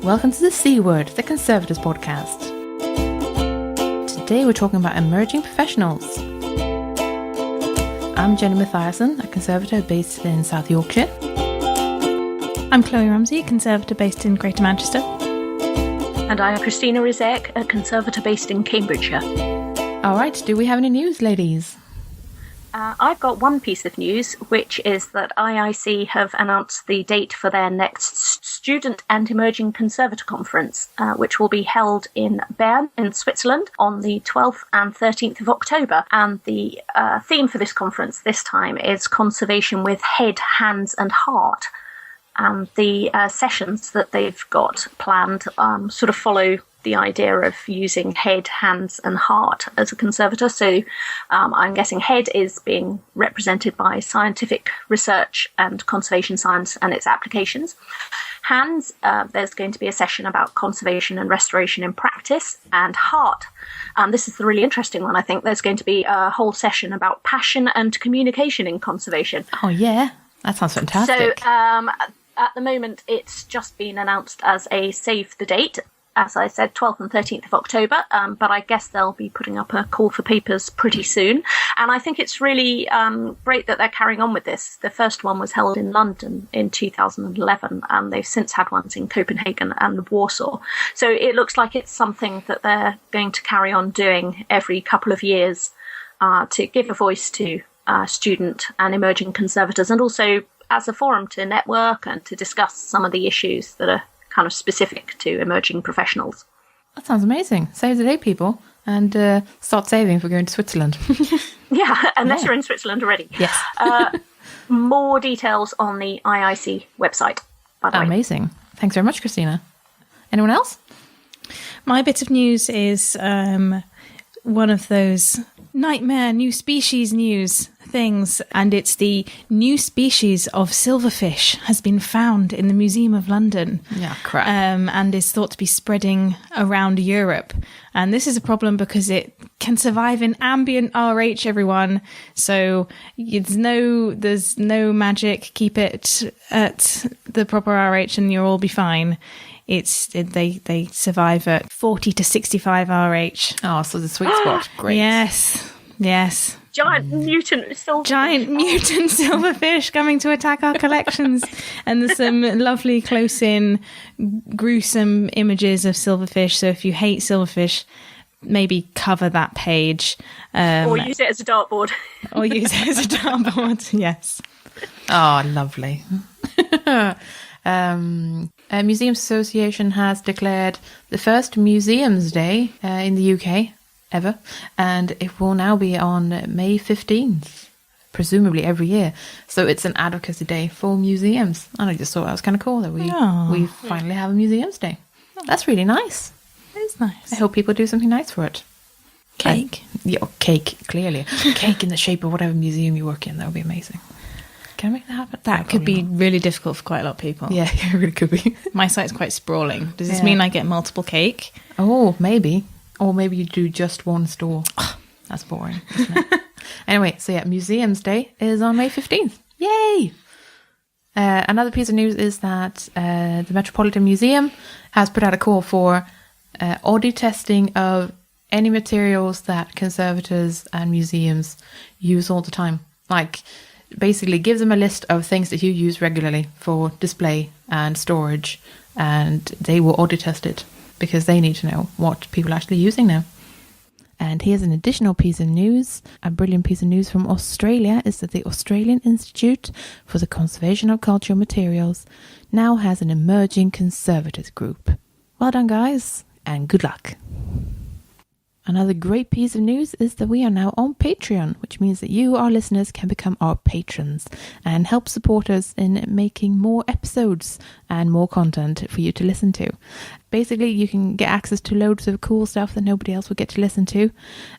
Welcome to the C Word, the Conservators podcast. Today we're talking about emerging professionals. I'm Jenny Mathiasen, a conservator based in South Yorkshire. I'm Kloe Ramsey, a conservator based in Greater Manchester. And I'm Christina, a conservator based in Cambridgeshire. Alright, do we have any news, ladies? I've got one piece of news, which is that IIC have announced the date for their next Student and Emerging Conservator Conference, which will be held in Bern in Switzerland on the 12th and 13th of October. And the theme for this conference this time is conservation with head, hands and heart. And the sessions that they've got planned sort of follow the idea of using head, hands and heart as a conservator. So I'm guessing head is being represented by scientific research and conservation science and its applications. Hands, there's going to be a session about conservation and restoration in practice. And heart, this is the really interesting one, I think. There's going to be a whole session about passion and communication in conservation. Oh yeah, that sounds fantastic. So at the moment, it's just been announced as a save the date. As I said, 12th and 13th of October, but I guess they'll be putting up a call for papers pretty soon. And I think it's really great that they're carrying on with this. The first one was held in London in 2011, and they've since had ones in Copenhagen and Warsaw. So it looks like it's something that they're going to carry on doing every couple of years to give a voice to student and emerging conservators, and also as a forum to network and to discuss some of the issues that are kind of specific to emerging professionals. That sounds amazing. Save the day, people, and start saving for going to Switzerland. Yeah, unless you're in Switzerland already. Yes. More details on the IIC website, by the way. Amazing. Thanks very much, Christina. Anyone else? My bit of news is one of those nightmare new species news things, and it's the new species of silverfish has been found in the Museum of London. Yeah, crap. And is thought to be spreading around Europe. And this is a problem because it can survive in ambient RH, everyone. So there's no magic. Keep it at the proper RH and you'll all be fine. They survive at 40 to 65 RH. Oh, so the sweet spot. Great. Yes. Giant mutant silverfish. Giant mutant silverfish coming to attack our collections. And there's some lovely close-in, gruesome images of silverfish. So if you hate silverfish, maybe cover that page. Or use it as a dartboard. Yes. Oh, lovely. A Museums Association has declared the first Museums Day in the UK ever, and it will now be on May 15th, presumably every year. So it's an advocacy day for museums. And I just thought that was kind of cool that we finally have a Museums Day. That's really nice. It is nice. I hope people do something nice for it. Cake. Cake, clearly. Cake in the shape of whatever museum you work in. That would be amazing. Can I make that happen? That could be really difficult for quite a lot of people. Yeah, it really could be. My site's quite sprawling. Does this mean I get multiple cake? Oh, maybe. Or maybe you do just one store. That's boring, isn't it? Anyway, so yeah, Museums Day is on May 15th. Yay! Another piece of news is that the Metropolitan Museum has put out a call for audit testing of any materials that conservators and museums use all the time. Like, basically gives them a list of things that you use regularly for display and storage, and they will audit test it because they need to know what people are actually using now. And here's an additional piece of news. A brilliant piece of news from Australia is that the Australian Institute for the Conservation of Cultural Materials now has an emerging conservators group. Well done, guys, and good luck. Another great piece of news is that we are now on Patreon, which means that you, our listeners, can become our patrons and help support us in making more episodes and more content for you to listen to. Basically, you can get access to loads of cool stuff that nobody else will get to listen to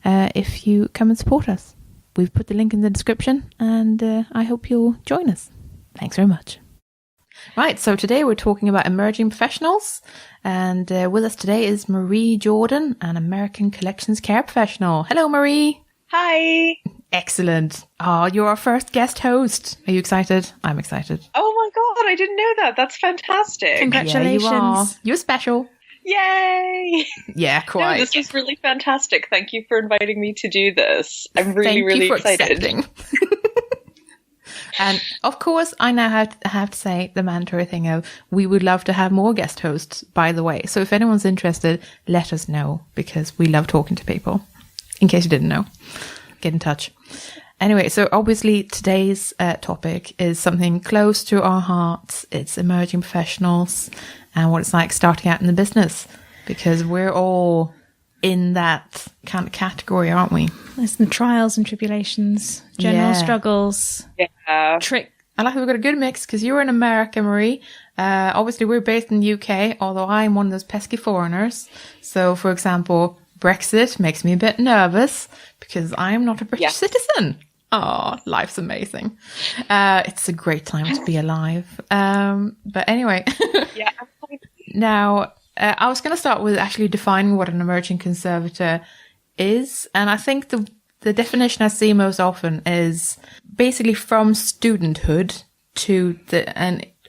if you come and support us. We've put the link in the description, and I hope you'll join us. Thanks very much. Right, so today we're talking about emerging professionals, and with us today is Marie Jordan, an American collections care professional. Hello, Marie. Hi. Excellent. Oh, you're our first guest host. Are you excited? I'm excited. Oh my God, I didn't know that. That's fantastic. Congratulations. Yeah, you are. You're special. Yay! Yeah, No, quite. this was really fantastic. Thank you for inviting me to do this. I'm really, Thank really you for excited. accepting. And of course, I now have to say the mandatory thing of we would love to have more guest hosts, by the way. So if anyone's interested, let us know, because we love talking to people. In case you didn't know, get in touch. Anyway, so obviously today's topic is something close to our hearts. It's emerging professionals and what it's like starting out in the business, because we're all in that kind of category, aren't we? There's the trials and tribulations, general Yeah. struggles, Yeah. I like we've got a good mix, because you're in America, Marie. Obviously, we're based in the UK, although I'm one of those pesky foreigners. So, for example, Brexit makes me a bit nervous because I'm not a British citizen. Oh, life's amazing. It's a great time to be alive. But anyway, Yeah. now I was going to start with actually defining what an emerging conservator is. And I think the definition I see most often is basically from studenthood to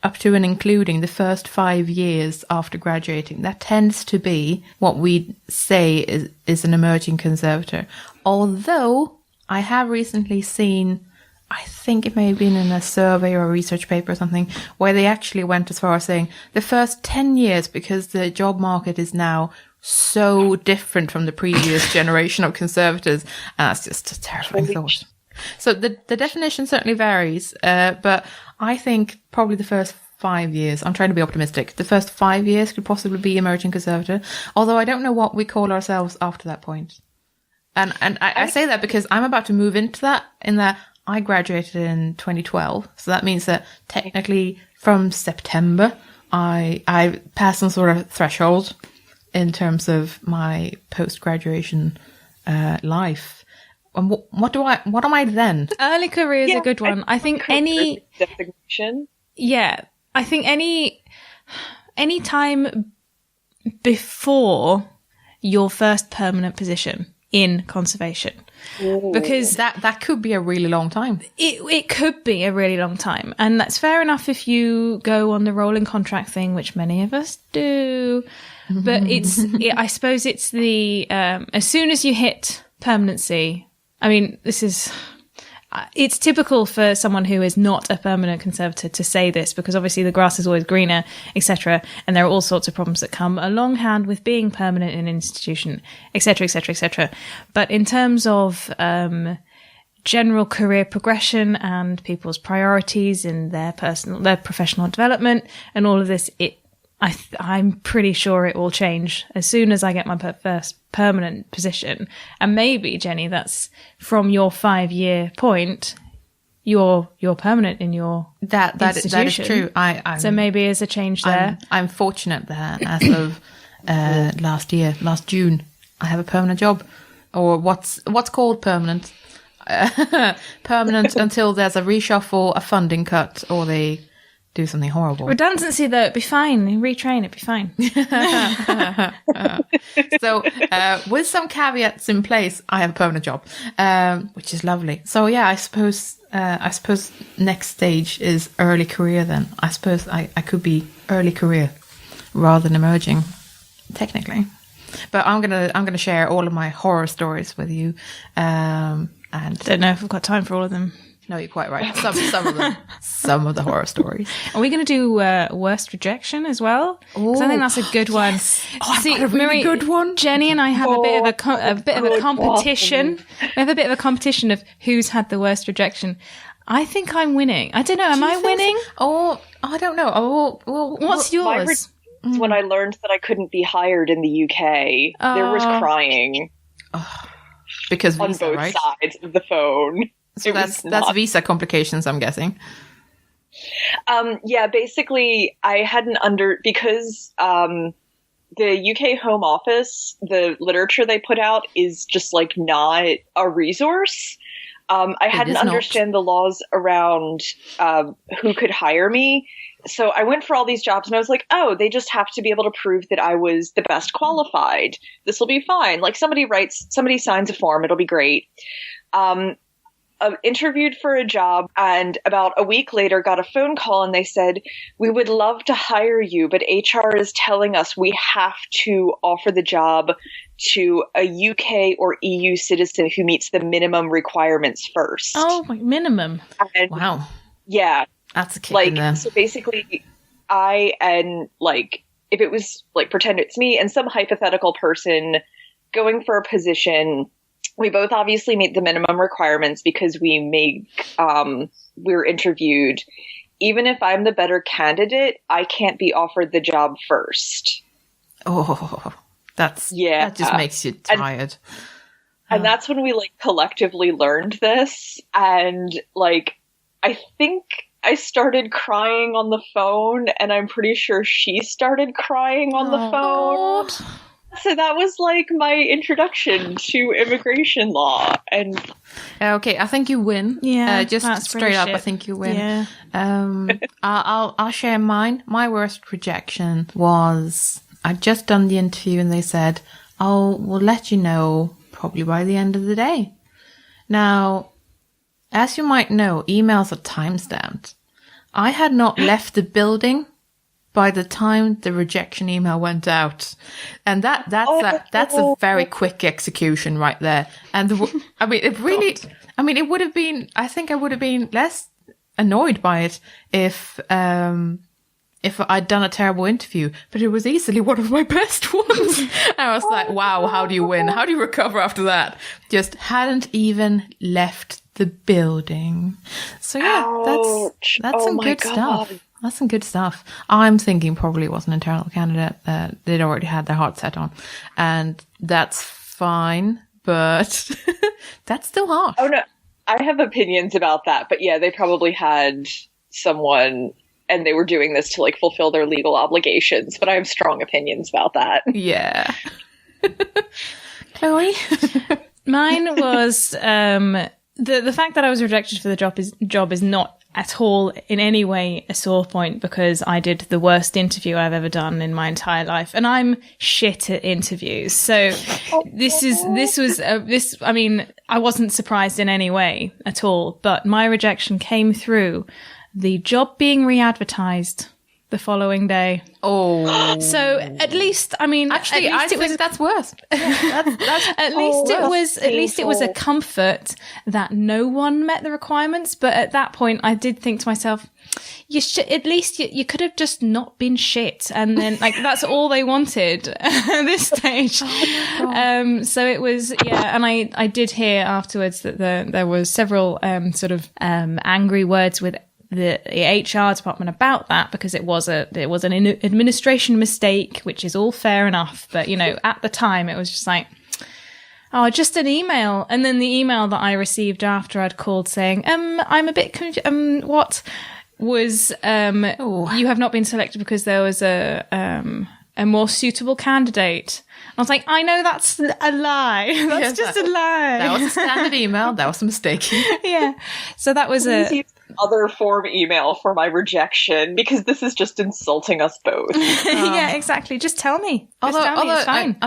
up to and including the first 5 years after graduating. That tends to be what we say is an emerging conservator. Although I have recently seen, I think it may have been in a survey or a research paper or something, where they actually went as far as saying the first 10 years, because the job market is now so different from the previous generation of conservators. And that's just a terrifying thought. So the definition certainly varies, but I think probably the first 5 years, I'm trying to be optimistic, the first 5 years could possibly be emerging conservator, although I don't know what we call ourselves after that point. And I say that because I'm about to move into that, in that I graduated in 2012. So that means that technically from September, I passed some sort of threshold in terms of my post-graduation life. And what am I then? Early career is a good one. I think any designation. Yeah, I think any time before your first permanent position in conservation, because that could be a really long time. It could be a really long time, and that's fair enough if you go on the rolling contract thing, which many of us do. But I suppose it's the as soon as you hit permanency. I mean, it's typical for someone who is not a permanent conservator to say this, because obviously the grass is always greener, etc. And there are all sorts of problems that come along hand with being permanent in an institution, etc., etc., etc. But in terms of general career progression and people's priorities in their professional development and all of this, I'm pretty sure it will change as soon as I get my first permanent position. And maybe, Jenny, that's from your 5-year point, you're permanent in your institution. That is true. So maybe there's a change there. I'm fortunate that as of last June, I have a permanent job, or what's called permanent. Permanent until there's a reshuffle, a funding cut, or they do something horrible. Redundancy, though, it'd be fine. Retrain, it'd be fine. So, with some caveats in place, I have a permanent job, which is lovely. So, yeah, I suppose next stage is early career. Then I suppose I could be early career rather than emerging, technically. But I'm gonna share all of my horror stories with you. And don't know if we've got time for all of them. No, you're quite right. Some of them, some of the horror stories. Are we going to do worst rejection as well? Because I think that's a good one. Oh, see, a really good one. Jenny and I have a bit of a competition. We have a bit of a competition of who's had the worst rejection. I think I'm winning. I don't know. Am I winning? Oh, I don't know. Oh, well, what's yours? When I learned that I couldn't be hired in the UK, there was crying. Because on visa, both right? sides of the phone. So that's visa complications, I'm guessing. Yeah, basically, I hadn't because the UK Home Office, the literature they put out is just like not a resource. I hadn't understand the laws around who could hire me. So I went for all these jobs and I was like, oh, they just have to be able to prove that I was the best qualified. This will be fine. Like somebody signs a form, it'll be great. interviewed for a job, and about a week later got a phone call, and they said, "We would love to hire you, but HR is telling us we have to offer the job to a UK or EU citizen who meets the minimum requirements first." Oh, my minimum. And, Wow. yeah. That's a kick in there. So basically, if it was, pretend it's me and some hypothetical person going for a position, we both obviously meet the minimum requirements because we're interviewed. Even if I'm the better candidate, I can't be offered the job first. Oh, that just makes you tired. And that's when we collectively learned this. And I think I started crying on the phone, and I'm pretty sure she started crying on the phone. So that was my introduction to immigration law. And okay, I think you win. Yeah, just straight up, I think you win. Yeah. I'll share mine. My worst rejection was I'd just done the interview, and they said, "Oh, we'll let you know probably by the end of the day." Now, as you might know, emails are timestamped. I had not left the building by the time the rejection email went out, and that's a very quick execution right there. And it would have been. I think I would have been less annoyed by it if I'd done a terrible interview, but it was easily one of my best ones. And I was like, wow, how do you win? How do you recover after that? Just hadn't even left the building. So yeah, that's some good stuff. That's some good stuff. I'm thinking probably it was an internal candidate that they'd already had their heart set on. And that's fine, but that's still harsh. Oh no, I have opinions about that, but yeah, they probably had someone and they were doing this to fulfill their legal obligations, but I have strong opinions about that. Yeah. Chloe? Mine was the fact that I was rejected for the job is not at all in any way a sore point, because I did the worst interview I've ever done in my entire life, and I'm shit at interviews. So I wasn't surprised in any way at all, but my rejection came through the job being re-advertised the following day. Oh. So at least, I think that's worse. At least it was a comfort that no one met the requirements. But at that point, I did think to myself, at least you could have just not been shit. And then that's all they wanted at this stage. So it was, and I did hear afterwards that there was several angry words with the HR department about that, because it was an administration mistake, which is all fair enough. But, at the time it was just just an email. And then the email that I received after I'd called saying, I'm a bit confused. What was, you have not been selected because there was a more suitable candidate. I was like, I know that's a lie. That's just a lie. That was a standard email. That was a mistake. Yeah. So that was other form email for my rejection, because this is just insulting us both. Yeah, exactly. Just tell me. It's fine.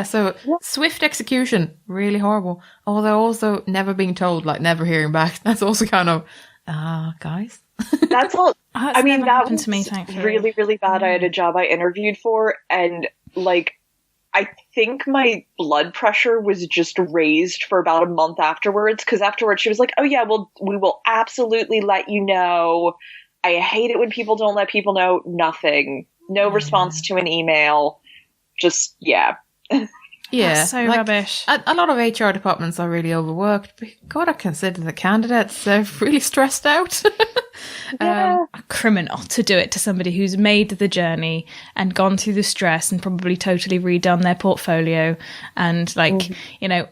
So swift execution, really horrible. Although also never being told, never hearing back. That's also kind of, guys. That's all. That happened to me, thankfully. Really, really bad. I had a job I interviewed for, and I think my blood pressure was just raised for about a month afterwards, because afterwards she was like, "Oh yeah, we will absolutely let you know. I hate it when people don't let people know." Nothing. No response to an email. Just, yeah. Yeah. That's so rubbish. A lot of HR departments are really overworked. But you've got to consider the candidates. They're really stressed out. A criminal to do it to somebody who's made the journey and gone through the stress and probably totally redone their portfolio and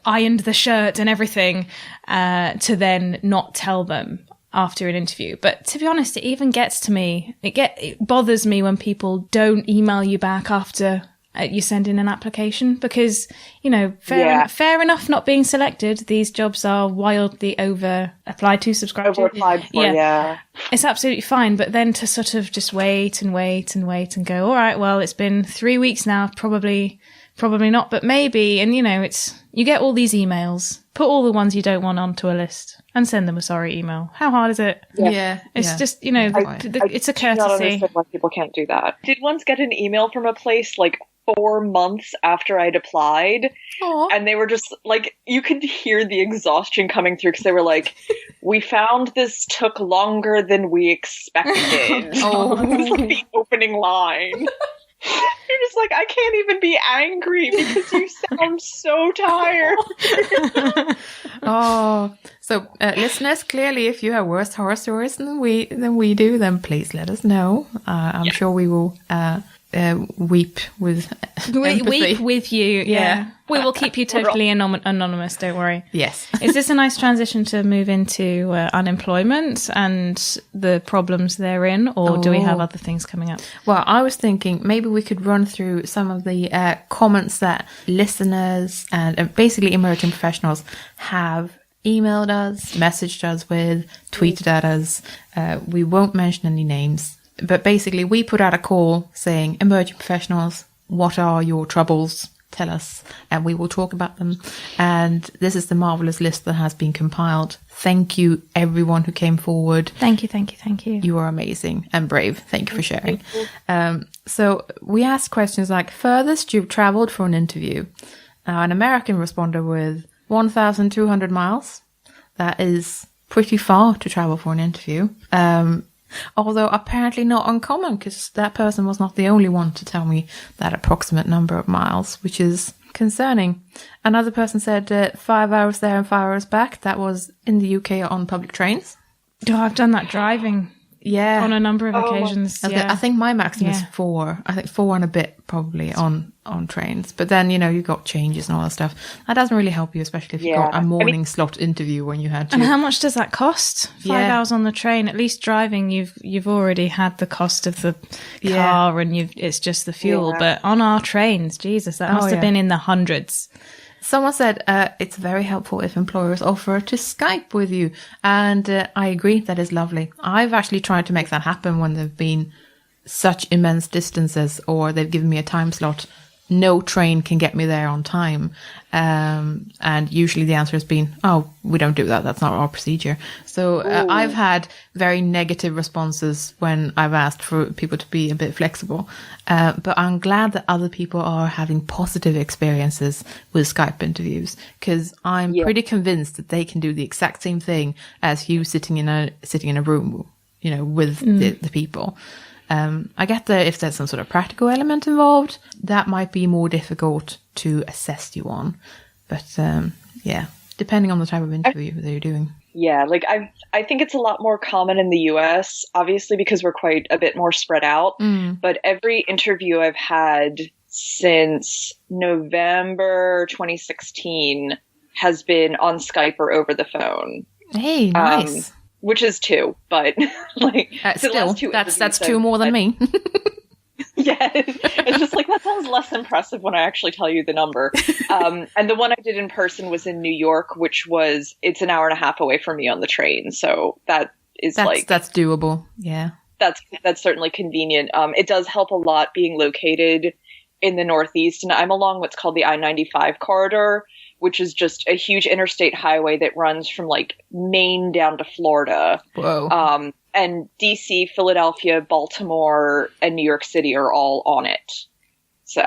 ironed the shirt and everything, to then not tell them after an interview. But to be honest, it even gets to me. It bothers me when people don't email you back after you send in an application, because fair enough not being selected. These jobs are wildly over applied for. It's absolutely fine, but then to sort of just wait and go, all right, well, it's been 3 weeks now, probably not, but maybe. And you get all these emails Put all the ones you don't want onto a list and send them a sorry email. How hard is it? Yeah. It's just, you know, it's a I do not courtesy. understand why people can't do that. I did once get an email from a place like 4 months after I'd applied, and they were just like, you could hear the exhaustion coming through because they were like, we found this took longer than we expected. It was like the opening line. You're just like, I can't even be angry because you sound so tired. So listeners, clearly, if you have worse horror stories than we do, then please let us know. I'm sure we will weep with empathy. Weep with you. Yeah. We will keep you totally anonymous. Don't worry. Yes. Is this a nice transition to move into unemployment and the problems therein, or do we have other things coming up? Well, I was thinking maybe we could run through some of the comments that listeners and basically emerging professionals have emailed us, messaged us with, tweeted at us. We won't mention any names, but basically we put out a call saying, emerging professionals, what are your troubles? Tell us, and we will talk about them. And this is the marvelous list that has been compiled. Thank you, everyone who came forward. Thank you. You are amazing and brave. Thank you for sharing. So we asked questions like, furthest you've traveled for an interview. An American responded with 1,200 miles. That is pretty far to travel for an interview. Although apparently not uncommon, because that person was not the only one to tell me that approximate number of miles, which is concerning. Another person said 5 hours there and 5 hours back. That was in the UK on public trains. Oh, I've done that driving. Yeah. On a number of occasions. I think my maximum is 4. I think 4 and a bit probably on trains. But then, you got changes and all that stuff. That doesn't really help you, especially if you got a morning slot interview when you had to. And how much does that cost? 5 hours on the train. At least driving, you've already had the cost of the car and it's just the fuel. Yeah. But on our trains, Jesus, that must have been in the hundreds. Someone said it's very helpful if employers offer to Skype with you. And I agree, that is lovely. I've actually tried to make that happen when there've been such immense distances or they've given me a time slot. No train can get me there on time. And usually the answer has been, oh, we don't do that. That's not our procedure. So I've had very negative responses when I've asked for people to be a bit flexible. But I'm glad that other people are having positive experiences with Skype interviews, because I'm pretty convinced that they can do the exact same thing as you sitting in a room, with the people. I get that if there's some sort of practical element involved, that might be more difficult to assess you on. But depending on the type of interview that you're doing. Yeah, I think it's a lot more common in the US, obviously because we're quite a bit more spread out. But every interview I've had since November 2016 has been on Skype or over the phone. Hey, nice. Which is 2, but still, that's 2 more than me. Yeah, it's just that sounds less impressive when I actually tell you the number. And the one I did in person was in New York, it's an hour and a half away from me on the train. So that's doable. Yeah, that's certainly convenient. It does help a lot being located in the Northeast, and I'm along what's called the I-95 corridor, which is just a huge interstate highway that runs from Maine down to Florida. Whoa. And DC, Philadelphia, Baltimore, and New York City are all on it. So.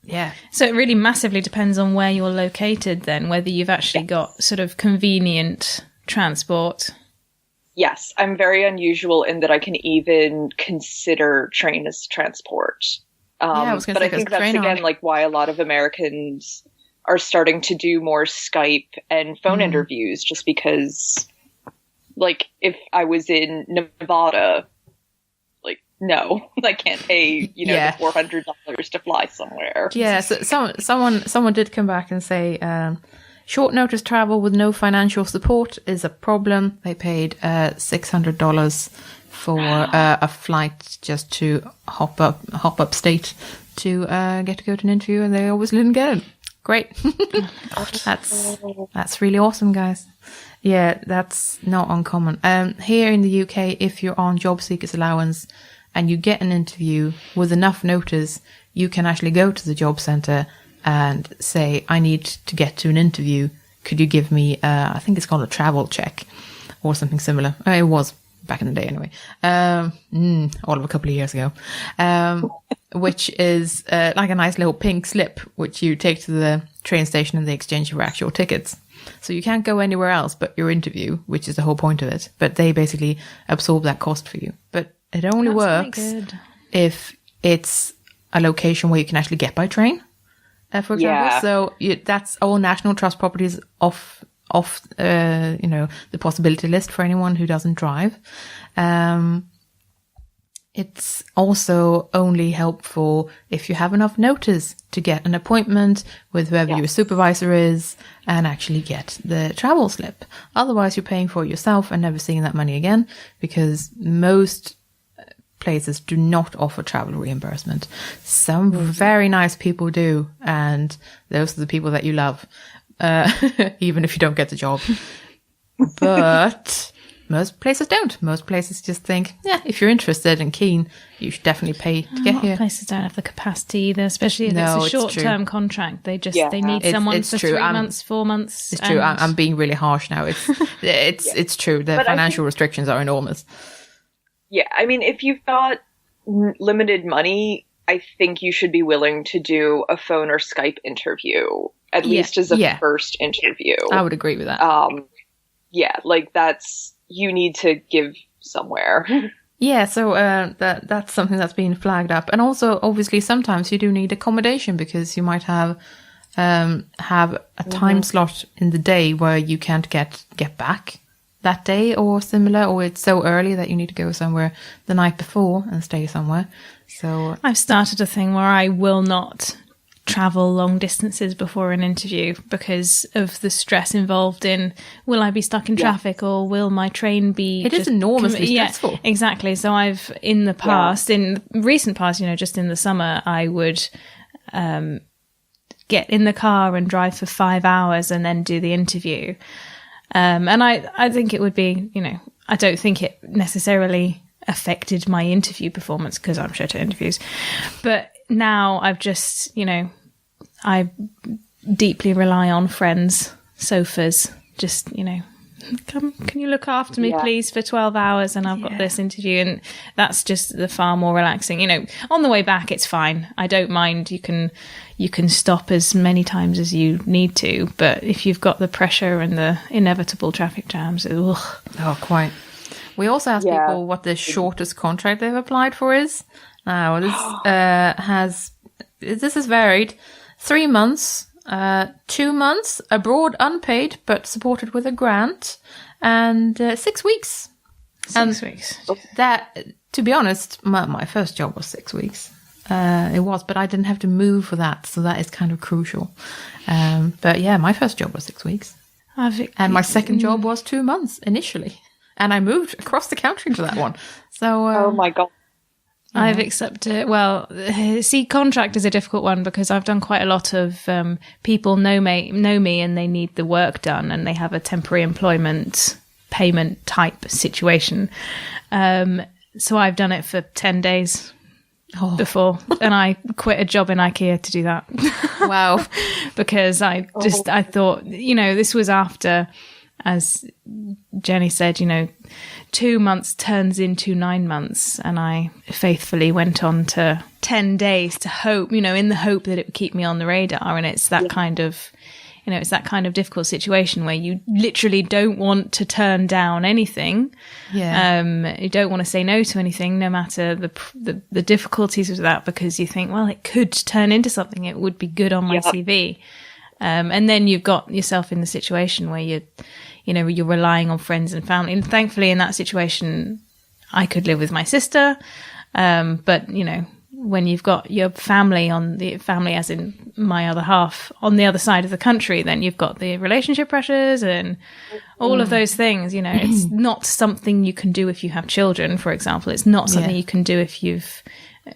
Yeah. So it really massively depends on where you're located then, whether you've actually got sort of convenient transport. Yes, I'm very unusual in that I can even consider train as transport. I was but I think that's again why a lot of Americans are starting to do more Skype and phone interviews, just because, if I was in Nevada, no, I can't pay, the $400 to fly somewhere. Yeah, so someone did come back and say, short notice travel with no financial support is a problem. They paid $600 for a flight just to hop up state to get to go to an interview, and they obviously didn't get it. Great. That's really awesome, guys. Yeah, that's not uncommon. Here in the UK, if you're on job seekers allowance and you get an interview with enough notice, you can actually go to the job centre and say, I need to get to an interview. could you give me, I think it's called a travel check or something similar. It was back in the day anyway, all of a couple of years ago, which is like a nice little pink slip, which you take to the train station and they exchange your actual tickets. So you can't go anywhere else but your interview, which is the whole point of it. But they basically absorb that cost for you. But it only works if it's a location where you can actually get by train, for example. Yeah. So that's all National Trust properties off the possibility list for anyone who doesn't drive. It's also only helpful if you have enough notice to get an appointment with whoever your supervisor is and actually get the travel slip. Otherwise, you're paying for it yourself and never seeing that money again, because most places do not offer travel reimbursement. Some very nice people do, and those are the people that you love, even if you don't get the job. But most places don't. Most places just think, if you're interested and keen, you should definitely pay to get here. Places don't have the capacity either, especially if it's a short-term contract. They need someone for 3 months, 4 months. It's true. I'm being really harsh now. It's true. The financial restrictions are enormous. Yeah, I mean, if you've got limited money, I think you should be willing to do a phone or Skype interview, at least as a first interview. I would agree with that. You need to give somewhere. Yeah, so that's something that's been flagged up. And also, obviously, sometimes you do need accommodation because you might have a time slot in the day where you can't get back that day or similar, or it's so early that you need to go somewhere the night before and stay somewhere. So I've started a thing where I will not travel long distances before an interview because of the stress involved in, will I be stuck in traffic or will my train be... It is enormously stressful. Yeah, exactly. So I've, in the past, in recent past, just in the summer, I would get in the car and drive for 5 hours and then do the interview. And I think it would be, I don't think it necessarily affected my interview performance because I'm shit at interviews. But now I've just, I deeply rely on friends' sofas. Just, can you look after me, please, for 12 hours and I've got this interview. And that's just the far more relaxing. On the way back, it's fine. I don't mind. You can stop as many times as you need to. But if you've got the pressure and the inevitable traffic jams, quite. We also asked people what the shortest contract they've applied for is. Now, this is varied. 3 months, 2 months, abroad unpaid, but supported with a grant, and 6 weeks. 6 weeks. That, to be honest, my first job was 6 weeks. It was, but I didn't have to move for that, so that is kind of crucial. But yeah, my first job was 6 weeks. And my second job was 2 months initially. And I moved across the country to that one. So, oh my God. I've accepted. Well, contract is a difficult one because I've done quite a lot of people know me and they need the work done and they have a temporary employment payment type situation. So I've done it for 10 days before, and I quit a job in IKEA to do that. Wow. Because I thought, this was after, as Jenny said, 2 months turns into 9 months, and I faithfully went on to 10 days to hope, in the hope that it would keep me on the radar. And it's that kind of, it's that kind of difficult situation where you literally don't want to turn down anything. Yeah. You don't want to say no to anything, no matter the difficulties of that, because you think, well, it could turn into something. It would be good on my CV. And then you've got yourself in the situation where you're relying on friends and family. And thankfully in that situation, I could live with my sister. But, when you've got your family as in my other half on the other side of the country, then you've got the relationship pressures and all of those things, it's not something you can do if you have children, for example. It's not something you can do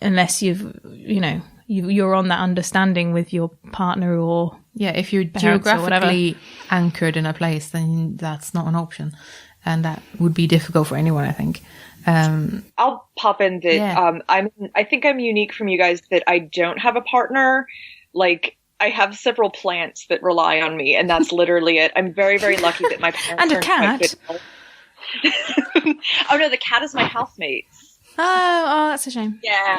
unless you're on that understanding with your partner or if you're geographically anchored in a place, then that's not an option, and that would be difficult for anyone, I think. I'll pop in that I think I'm unique from you guys that I don't have a partner. Like, I have several plants that rely on me, and that's literally it. I'm very, very lucky that my parents And a are cat. Oh no, the cat is my housemate. Oh, that's a shame. Yeah.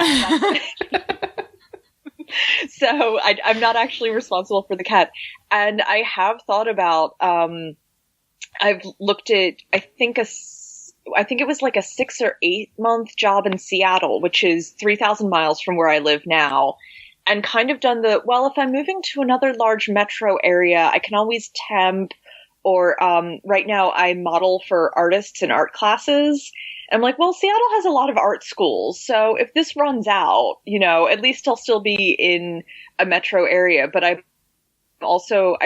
So I'm not actually responsible for the cat. And I have thought about, I've looked at, I think it was like a 6 or 8 month job in Seattle, which is 3,000 miles from where I live now. And kind of done well, if I'm moving to another large metro area, I can always temp, or right now I model for artists in art classes. I'm like, well, Seattle has a lot of art schools, so if this runs out, at least I'll still be in a metro area. But I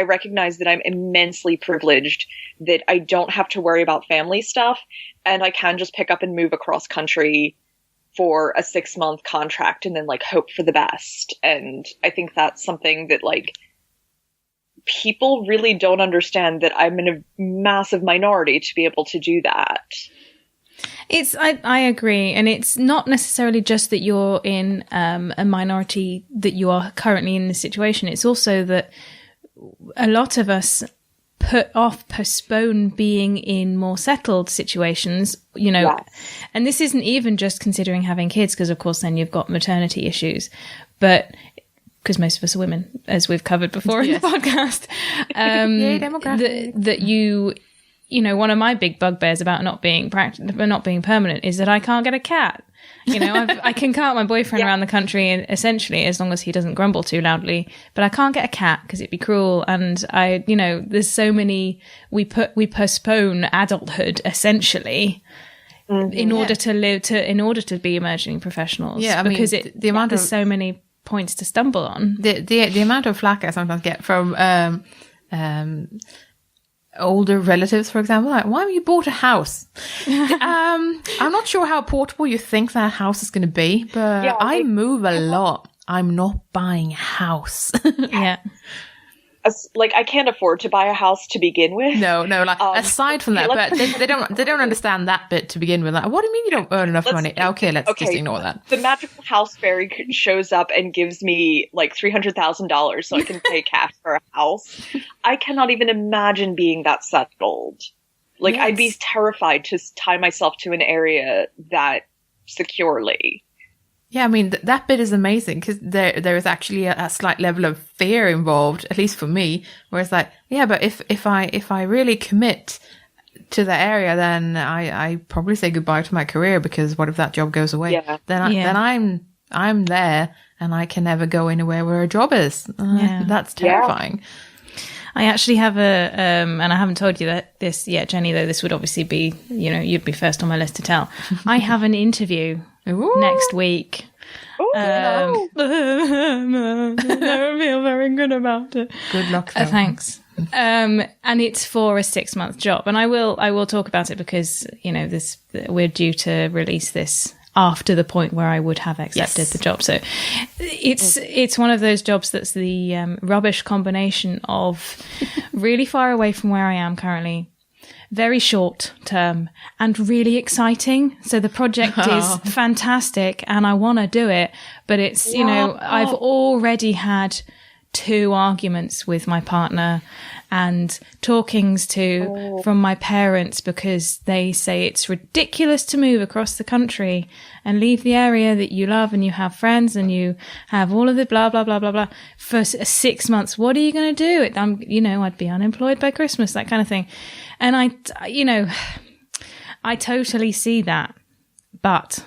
recognize that I'm immensely privileged that I don't have to worry about family stuff, and I can just pick up and move across country for a 6-month contract and then like hope for the best. And I think that's something that like people really don't understand, that I'm in a massive minority to be able to do that. I agree. And it's not necessarily just that you're in a minority, that you are currently in this situation. It's also that a lot of us postpone being in more settled situations, Yes. And this isn't even just considering having kids, because of course then you've got maternity issues, but because most of us are women, as we've covered before in the podcast, Yay, demographic. that one of my big bugbears about not being permanent is that I can't get a cat. I can cart my boyfriend around the country, and essentially, as long as he doesn't grumble too loudly, but I can't get a cat because it'd be cruel. And there's so many, we postpone adulthood essentially in order to be emerging professionals. Yeah, I mean, because there's of so many points to stumble on. The amount of flack I sometimes get from older relatives, for example, like, why have you bought a house? I'm not sure how portable you think that house is going to be, but I move a lot. I'm not buying a house. Yeah. Like, I can't afford to buy a house to begin with. No, like, aside from that, but they don't understand that bit to begin with. Like, what do you mean you don't earn enough money? Okay, let's just ignore that. The magical house fairy shows up and gives me like $300,000 so I can pay cash for a house. I cannot even imagine being that settled. Like, Yes. I'd be terrified to tie myself to an area that securely. Yeah, I mean, that bit is amazing, because there is actually a slight level of fear involved, at least for me, where it's like, yeah, but if I really commit to the area, then I probably say goodbye to my career, because what if that job goes away? Yeah. Then I'm there, and I can never go anywhere where a job is. That's terrifying. I actually have and I haven't told you this yet, Jenny, though this would obviously be, you'd be first on my list to tell. I have an interview next week. I don't feel very good about it. Good luck, though. Thanks. And it's for a 6-month job, and I will talk about it because we're due to release this after the point where I would have accepted the job. So it's one of those jobs that's the rubbish combination of really far away from where I am currently, very short term, and really exciting. So the project is fantastic and I want to do it, but it's, I've already had 2 arguments with my partner and talkings from my parents, because they say it's ridiculous to move across the country and leave the area that you love and you have friends and you have all of the blah, blah, blah, blah, blah for 6 months. What are you going to do? I'd be unemployed by Christmas, that kind of thing. And I totally see that. But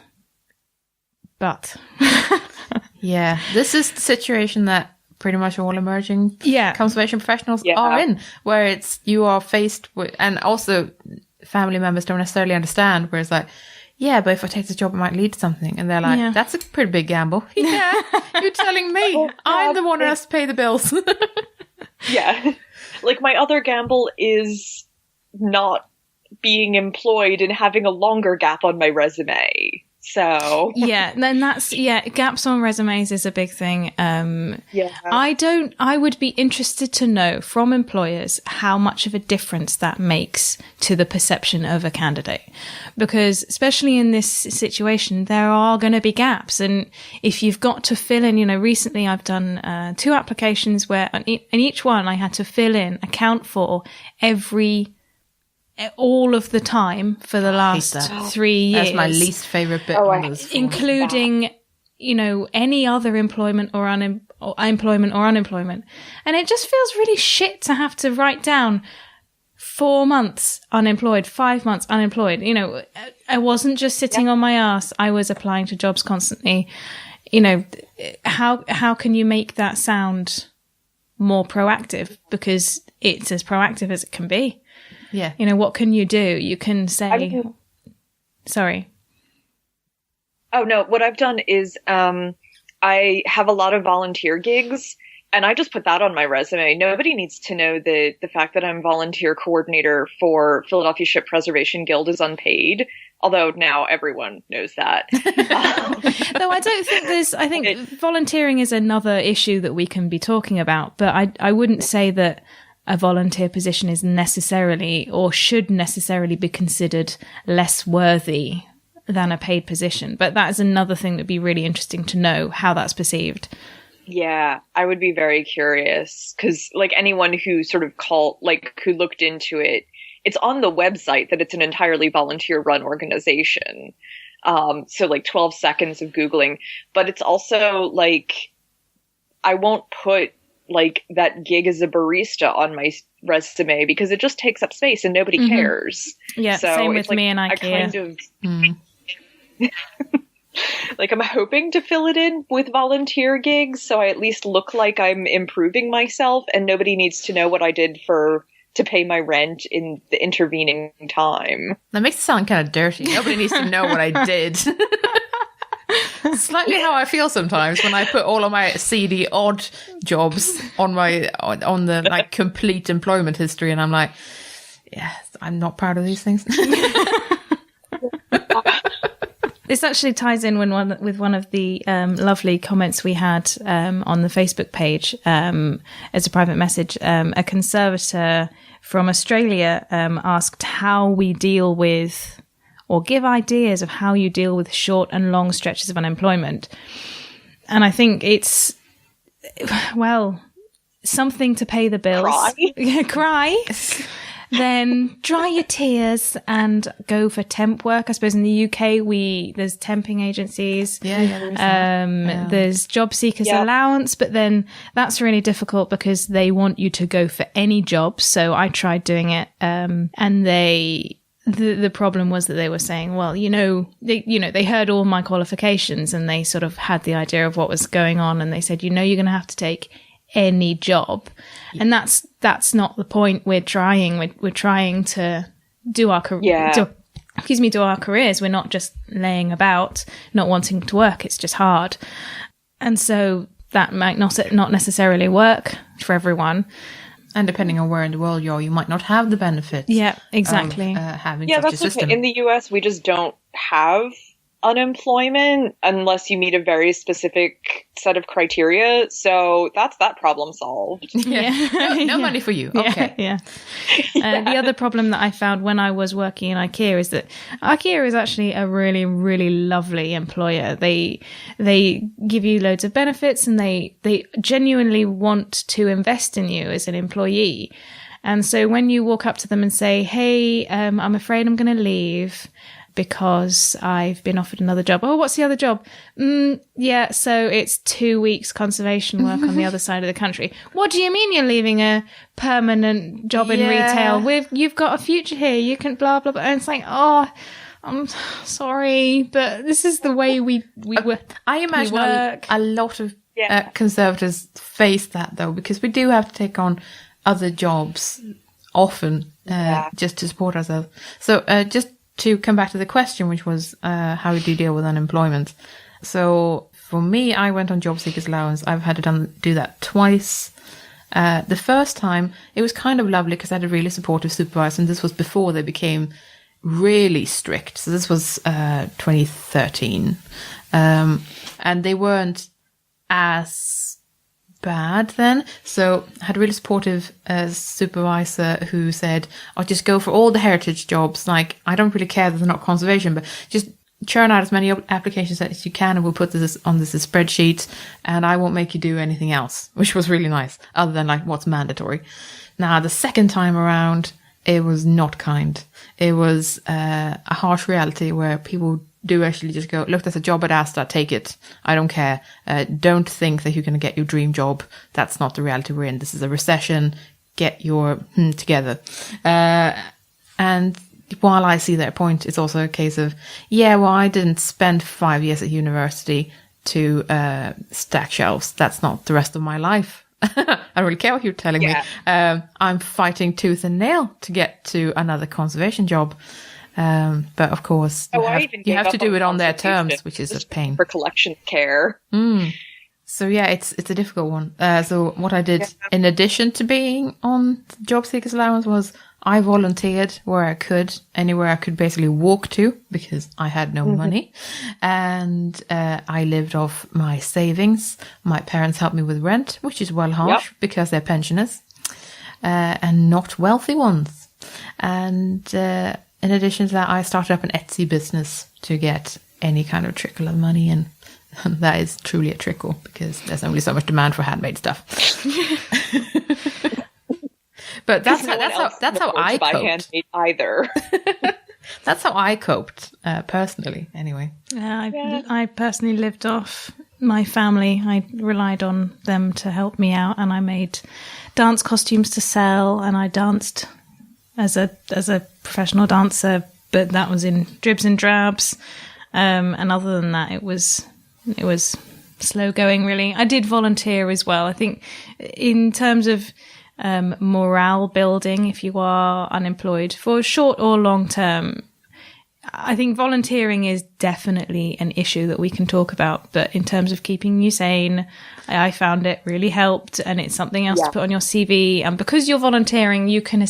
Yeah, this is the situation that pretty much all emerging conservation professionals are in, where it's you are faced with, and also family members don't necessarily understand, where it's like, yeah, but if I take this job, it might lead to something. And they're like, that's a pretty big gamble. Yeah, you're telling me. I'm the one who has to pay the bills. Yeah. Like, my other gamble is not being employed and having a longer gap on my resume. So yeah, then gaps on resumes is a big thing. I would be interested to know from employers how much of a difference that makes to the perception of a candidate, because especially in this situation, there are going to be gaps. And if you've got to fill in, recently I've done 2 applications where in each one I had to account for all of the time for the last 3 years. That's my least favorite bit. Including, any other employment or unemployment. And it just feels really shit to have to write down 4 months unemployed, 5 months unemployed. I wasn't just sitting on my ass. I was applying to jobs constantly. How can you make that sound more proactive? Because it's as proactive as it can be. Yeah. What can you do? You can say, sorry. Oh, no. What I've done is I have a lot of volunteer gigs, and I just put that on my resume. Nobody needs to know the fact that I'm volunteer coordinator for Philadelphia Ship Preservation Guild is unpaid. Although now everyone knows that. No, I don't think I think volunteering is another issue that we can be talking about, but I wouldn't say that a volunteer position is necessarily or should necessarily be considered less worthy than a paid position. But that is another thing that'd be really interesting to know how that's perceived. Yeah, I would be very curious because anyone who sort of who looked into it, it's on the website that it's an entirely volunteer run organization. So 12 seconds of Googling, but it's also I won't put that gig as a barista on my resume because it just takes up space and nobody cares. Yeah, so same with me and IKEA. I'm hoping to fill it in with volunteer gigs so I at least look like I'm improving myself and nobody needs to know what I did to pay my rent in the intervening time. That makes it sound kind of dirty. Nobody needs to know what I did. Slightly how I feel sometimes when I put all of my seedy odd jobs on the complete employment history, and I'm like, yeah, I'm not proud of these things. This actually ties in with one of the lovely comments we had on the Facebook page as a private message. A conservator from Australia asked how we deal with or give ideas of how you deal with short and long stretches of unemployment. And I think it's, something to pay the bills. Cry. Then dry your tears and go for temp work. I suppose in the UK, there's temping agencies. There's job seekers allowance, but then that's really difficult because they want you to go for any job. So I tried doing it, and the problem was that they were saying, they heard all my qualifications and they sort of had the idea of what was going on, and they said, you're going to have to take any job. And that's not the point. We're trying to do our do our careers. We're not just laying about not wanting to work. It's just hard. And so that might not necessarily work for everyone. And depending on where in the world you are, you might not have the benefits. Yeah, exactly. Having such a system. In the US, we just don't have unemployment unless you meet a very specific set of criteria. So that's that problem solved. Yeah. No money for you. Okay. Yeah. The other problem that I found when I was working in IKEA is that IKEA is actually a really, really lovely employer. They give you loads of benefits and they genuinely want to invest in you as an employee. And so when you walk up to them and say, hey, I'm afraid I'm going to leave because I've been offered another job. Oh, what's the other job? So it's 2 weeks conservation work on the other side of the country. What do you mean you're leaving a permanent job in retail? You've got a future here. You can blah, blah, blah. And it's like, oh, I'm sorry, but this is the way we work. I imagine a lot of conservators face that, though, because we do have to take on other jobs often just to support ourselves. So just to come back to the question, which was how do you deal with unemployment? So for me, I went on job seekers allowance. I've had to do that twice. The first time, it was kind of lovely because I had a really supportive supervisor, and this was before they became really strict. So this was 2013. And they weren't as bad then. So I had a really supportive supervisor who said, "I'll just go for all the heritage jobs. Like, I don't really care that they're not conservation, but just churn out as many applications as you can, and we'll put this on this spreadsheet, and I won't make you do anything else," which was really nice, other than like what's mandatory. Now, the second time around, it was not kind. It was a harsh reality where people do actually just go, "Look, there's a job at Asda, take it. I don't care. Don't think that you're going to get your dream job. That's not the reality we're in. This is a recession. Get your together." And while I see their point, it's also a case of, yeah, well, I didn't spend 5 years at university to stack shelves. That's not the rest of my life. I don't really care what you're telling me. I'm fighting tooth and nail to get to another conservation job. But of course, you have to do it on their terms, which is a pain. For collection care. So yeah, it's a difficult one. So what I did in addition to being on job seekers allowance was I volunteered where I could, anywhere I could basically walk to, because I had no money. And I lived off my savings. My parents helped me with rent, which is well harsh because they're pensioners, and not wealthy ones. And in addition to that, I started up an Etsy business to get any kind of trickle of money in. And that is truly a trickle because there's only so much demand for handmade stuff. But that's how I coped. Either. That's how I coped personally. Anyway, I personally lived off my family. I relied on them to help me out, and I made dance costumes to sell, and I danced as a professional dancer. But that was in dribs and drabs, and other than that, it was slow going. Really, I did volunteer as well. I think in terms of morale building, if you are unemployed for short or long term, I think volunteering is definitely an issue that we can talk about. But in terms of keeping you sane, I found it really helped, and it's something else to put on your CV. And because you're volunteering, you can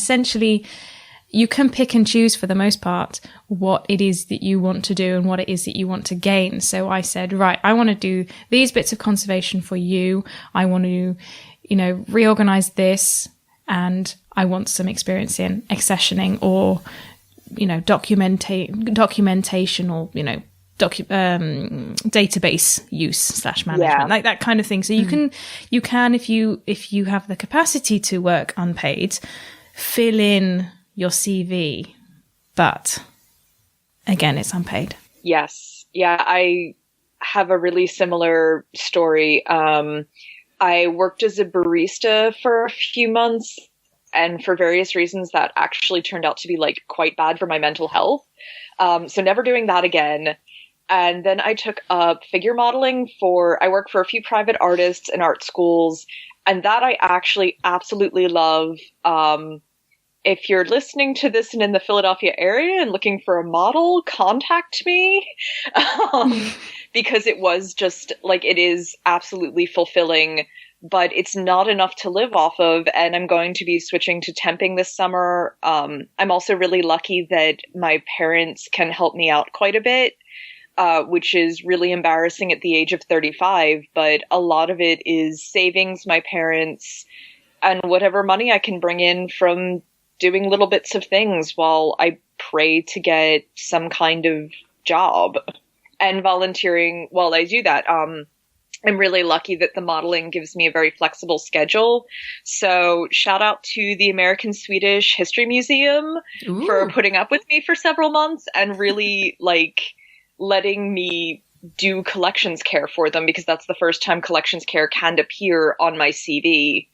pick and choose for the most part what it is that you want to do and what it is that you want to gain. So I said, right, I want to do these bits of conservation for you. I want to reorganize this, and I want some experience in accessioning or, documentation or, database use / management, like that kind of thing. So you can, if you have the capacity to work unpaid, fill in your CV, but again, it's unpaid. Yes. Yeah. I have a really similar story. I worked as a barista for a few months, and for various reasons that actually turned out to be like quite bad for my mental health. So never doing that again. And then I took up figure modeling I work for a few private artists and art schools, and that I actually absolutely love. If you're listening to this and in the Philadelphia area and looking for a model, contact me. Because it was just like, it is absolutely fulfilling, but it's not enough to live off of. And I'm going to be switching to temping this summer. I'm also really lucky that my parents can help me out quite a bit, which is really embarrassing at the age of 35. But a lot of it is savings, my parents, and whatever money I can bring in from doing little bits of things while I pray to get some kind of job. And volunteering while I do that. I'm really lucky that the modeling gives me a very flexible schedule. So shout out to the American Swedish History Museum for putting up with me for several months and really letting me do collections care for them, because that's the first time collections care can appear on my CV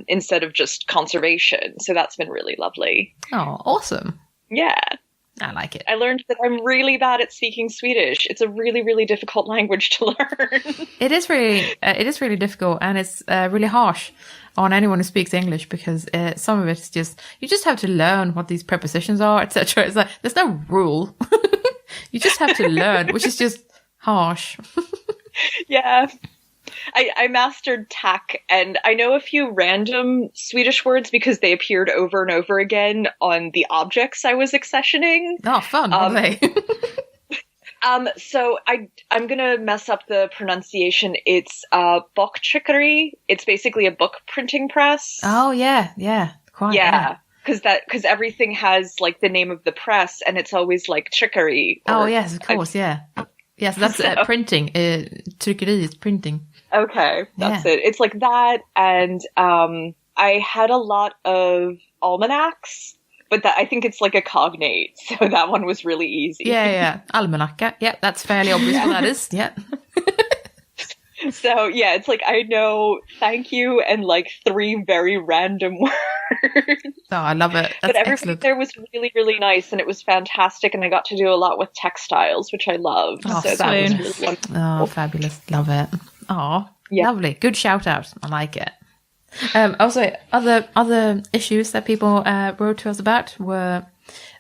instead of just conservation. So that's been really lovely. Oh, awesome. Yeah. I like it. I learned that I'm really bad at speaking Swedish. It's a really, really difficult language to learn. It is really difficult, and it's really harsh on anyone who speaks English, because some of it is just, you just have to learn what these prepositions are, etc. It's like, there's no rule. You just have to learn, which is just harsh. Yeah. I mastered tack, and I know a few random Swedish words because they appeared over and over again on the objects I was accessioning. Oh, fun. What are they? So I'm gonna mess up the pronunciation. It's boktryckeri. It's basically a book printing press. Oh, yeah. Quite. Yeah. Because everything has like the name of the press, and it's always like trickery. Oh, yes, of course, yeah. Yes, that's printing. Tryckeri is printing. Okay, that's it. It's like that, and I had a lot of almanacs, but I think it's like a cognate, so that one was really easy. Yeah. Almanacka. Yeah, that's fairly obvious what that is. Yeah. So, yeah, it's like I know thank you and like 3 very random words. Oh, I love it. That's but everything excellent. there was really, really nice, and it was fantastic, and I got to do a lot with textiles, which I loved. Oh, so that was really wonderful. Oh, fabulous. Love it. Oh, Yeah. lovely. Good shout out. I like it. Also, other issues that people wrote to us about were...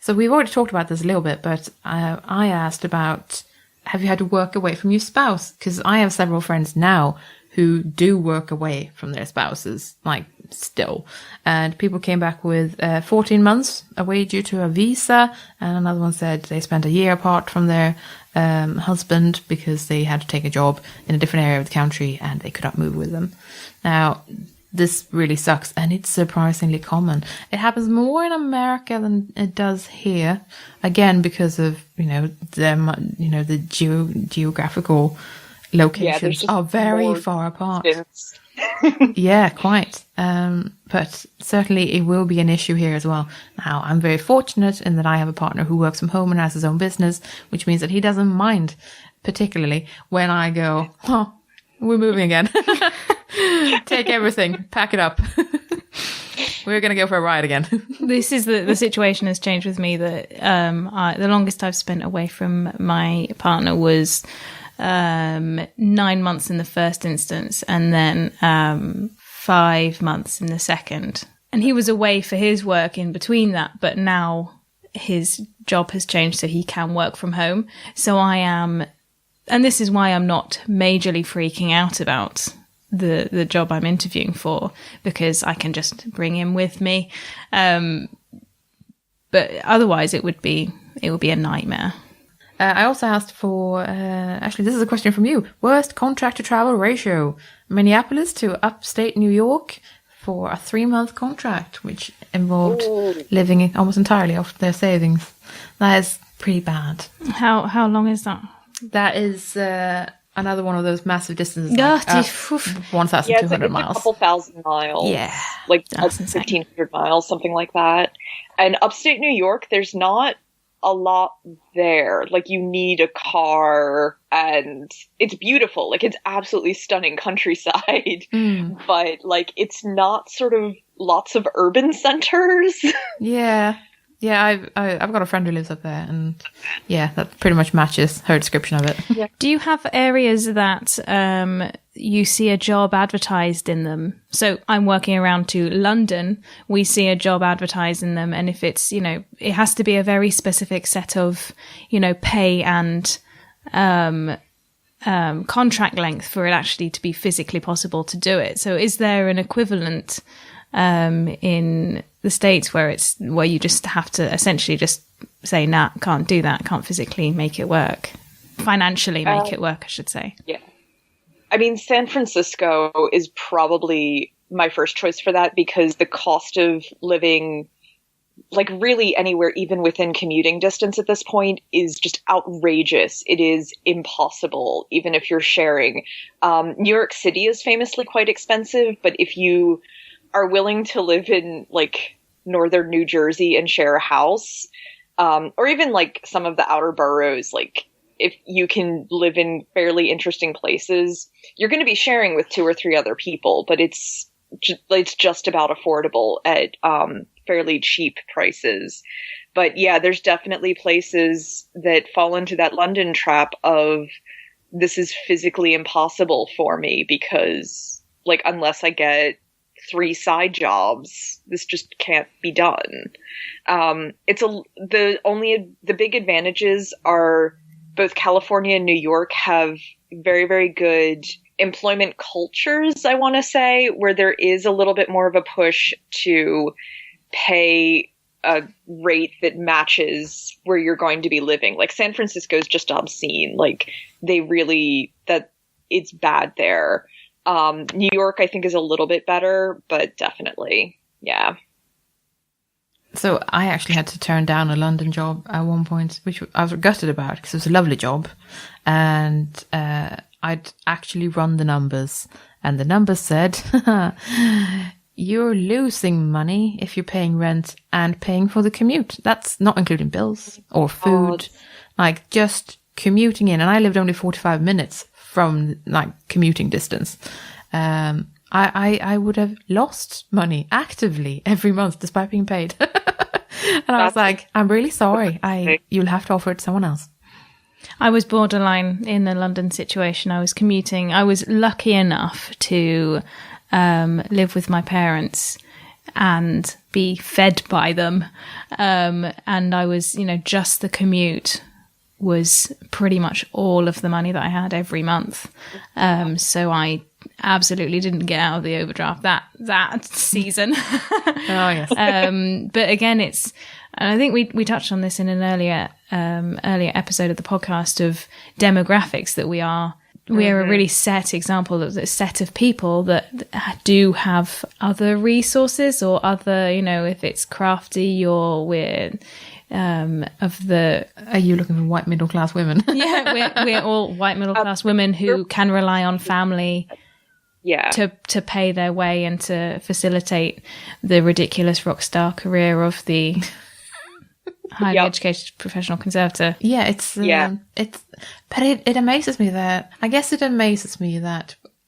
So we've already talked about this a little bit, but I asked about... Have you had to work away from your spouse? Because I have several friends now who do work away from their spouses, like still. And people came back with 14 months away due to a visa. And another one said they spent a year apart from their husband because they had to take a job in a different area of the country and they could not move with them. Now, this really sucks, and it's surprisingly common. It happens more in America than it does here, again because of the geographical locations are very far apart. Yeah, quite. But certainly it will be an issue here as well. Now, I'm very fortunate in that I have a partner who works from home and has his own business, which means that he doesn't mind particularly when I go, oh, we're moving again. Take everything, pack it up. We're going to go for a ride again. This is the situation has changed with me. That the longest I've spent away from my partner was 9 months in the first instance, and then 5 months in the second. And he was away for his work in between that, but now his job has changed, so he can work from home. So I am, and this is why I'm not majorly freaking out about the job I'm interviewing for, because I can just bring him with me. But otherwise it would be a nightmare. I also asked for, actually this is a question from you, worst contract to travel ratio, Minneapolis to upstate New York for a 3-month contract, which involved living almost entirely off their savings. That is pretty bad. How long is that? That is another one of those massive distances, Yeah, like, 1,200 it's miles. a couple thousand miles. Yeah, like that's insane. 1,500 miles, something like that. And upstate New York, there's not a lot there. Like, you need a car, and it's beautiful. Like, it's absolutely stunning countryside. But, like, it's not sort of lots of urban centers. Yeah, I've got a friend who lives up there, and yeah, that pretty much matches her description of it. Yeah. Do you have areas that you see a job advertised in them? So I'm working around to London. We see a job advertised in them, and if it's, it has to be a very specific set of, pay and contract length for it actually to be physically possible to do it. So is there an equivalent in the States where you just have to essentially just say, nah, can't do that, can't physically make it work, financially make it work, I should say? Yeah. I mean, San Francisco is probably my first choice for that, because the cost of living, like, really anywhere, even within commuting distance at this point, is just outrageous. It is impossible, even if you're sharing. New York City is famously quite expensive, but if you are willing to live in, like, northern New Jersey and share a house, or even, like, some of the outer boroughs, like, if you can live in fairly interesting places, you're going to be sharing with 2 or 3 other people, but it's just about affordable at fairly cheap prices. But yeah, there's definitely places that fall into that London trap of, this is physically impossible for me because, like, unless I get 3 side jobs, this just can't be done. The big advantages are both California and New York have very, very good employment cultures, I want to say, where there is a little bit more of a push to pay a rate that matches where you're going to be living. Like San Francisco is just obscene. Like it's bad there. New York, I think, is a little bit better, but definitely, yeah. So I actually had to turn down a London job at one point, which I was gutted about because it was a lovely job. And I'd actually run the numbers. And the numbers said, you're losing money if you're paying rent and paying for the commute. That's not including bills or food, like just commuting in. And I lived only 45 minutes from like commuting distance. I would have lost money actively every month despite being paid. And I was like, I'm really sorry. You'll have to offer it to someone else. I was borderline in the London situation. I was commuting. I was lucky enough to live with my parents and be fed by them. And I was, just the commute was pretty much all of the money that I had every month. So I absolutely didn't get out of the overdraft that season. Oh, yes. But again, and I think we touched on this in an earlier episode of the podcast of demographics, that we are a really set example of a set of people that do have other resources or other, if it's crafty or we're are you looking for white middle class women? Yeah, we're all white middle class women who can rely on family to pay their way and to facilitate the ridiculous rock star career of the highly educated professional conservator. Yeah, but it amazes me that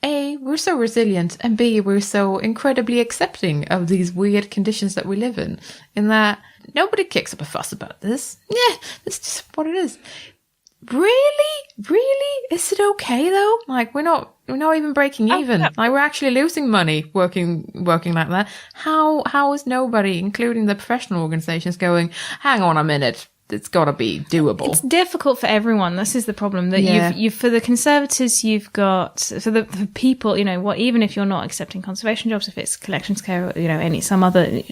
A, we're so resilient, and B, we're so incredibly accepting of these weird conditions that we live in that nobody kicks up a fuss about this. Yeah, it's just what it is. Really? Is it okay though? Like we're not even breaking even. No. Like we're actually losing money working like that. How is nobody, including the professional organizations, going, hang on a minute, it's got to be doable? It's difficult for everyone. This is the problem, that you've for the conservators, you've got for people, even if you're not accepting conservation jobs, if it's collections care, or, some other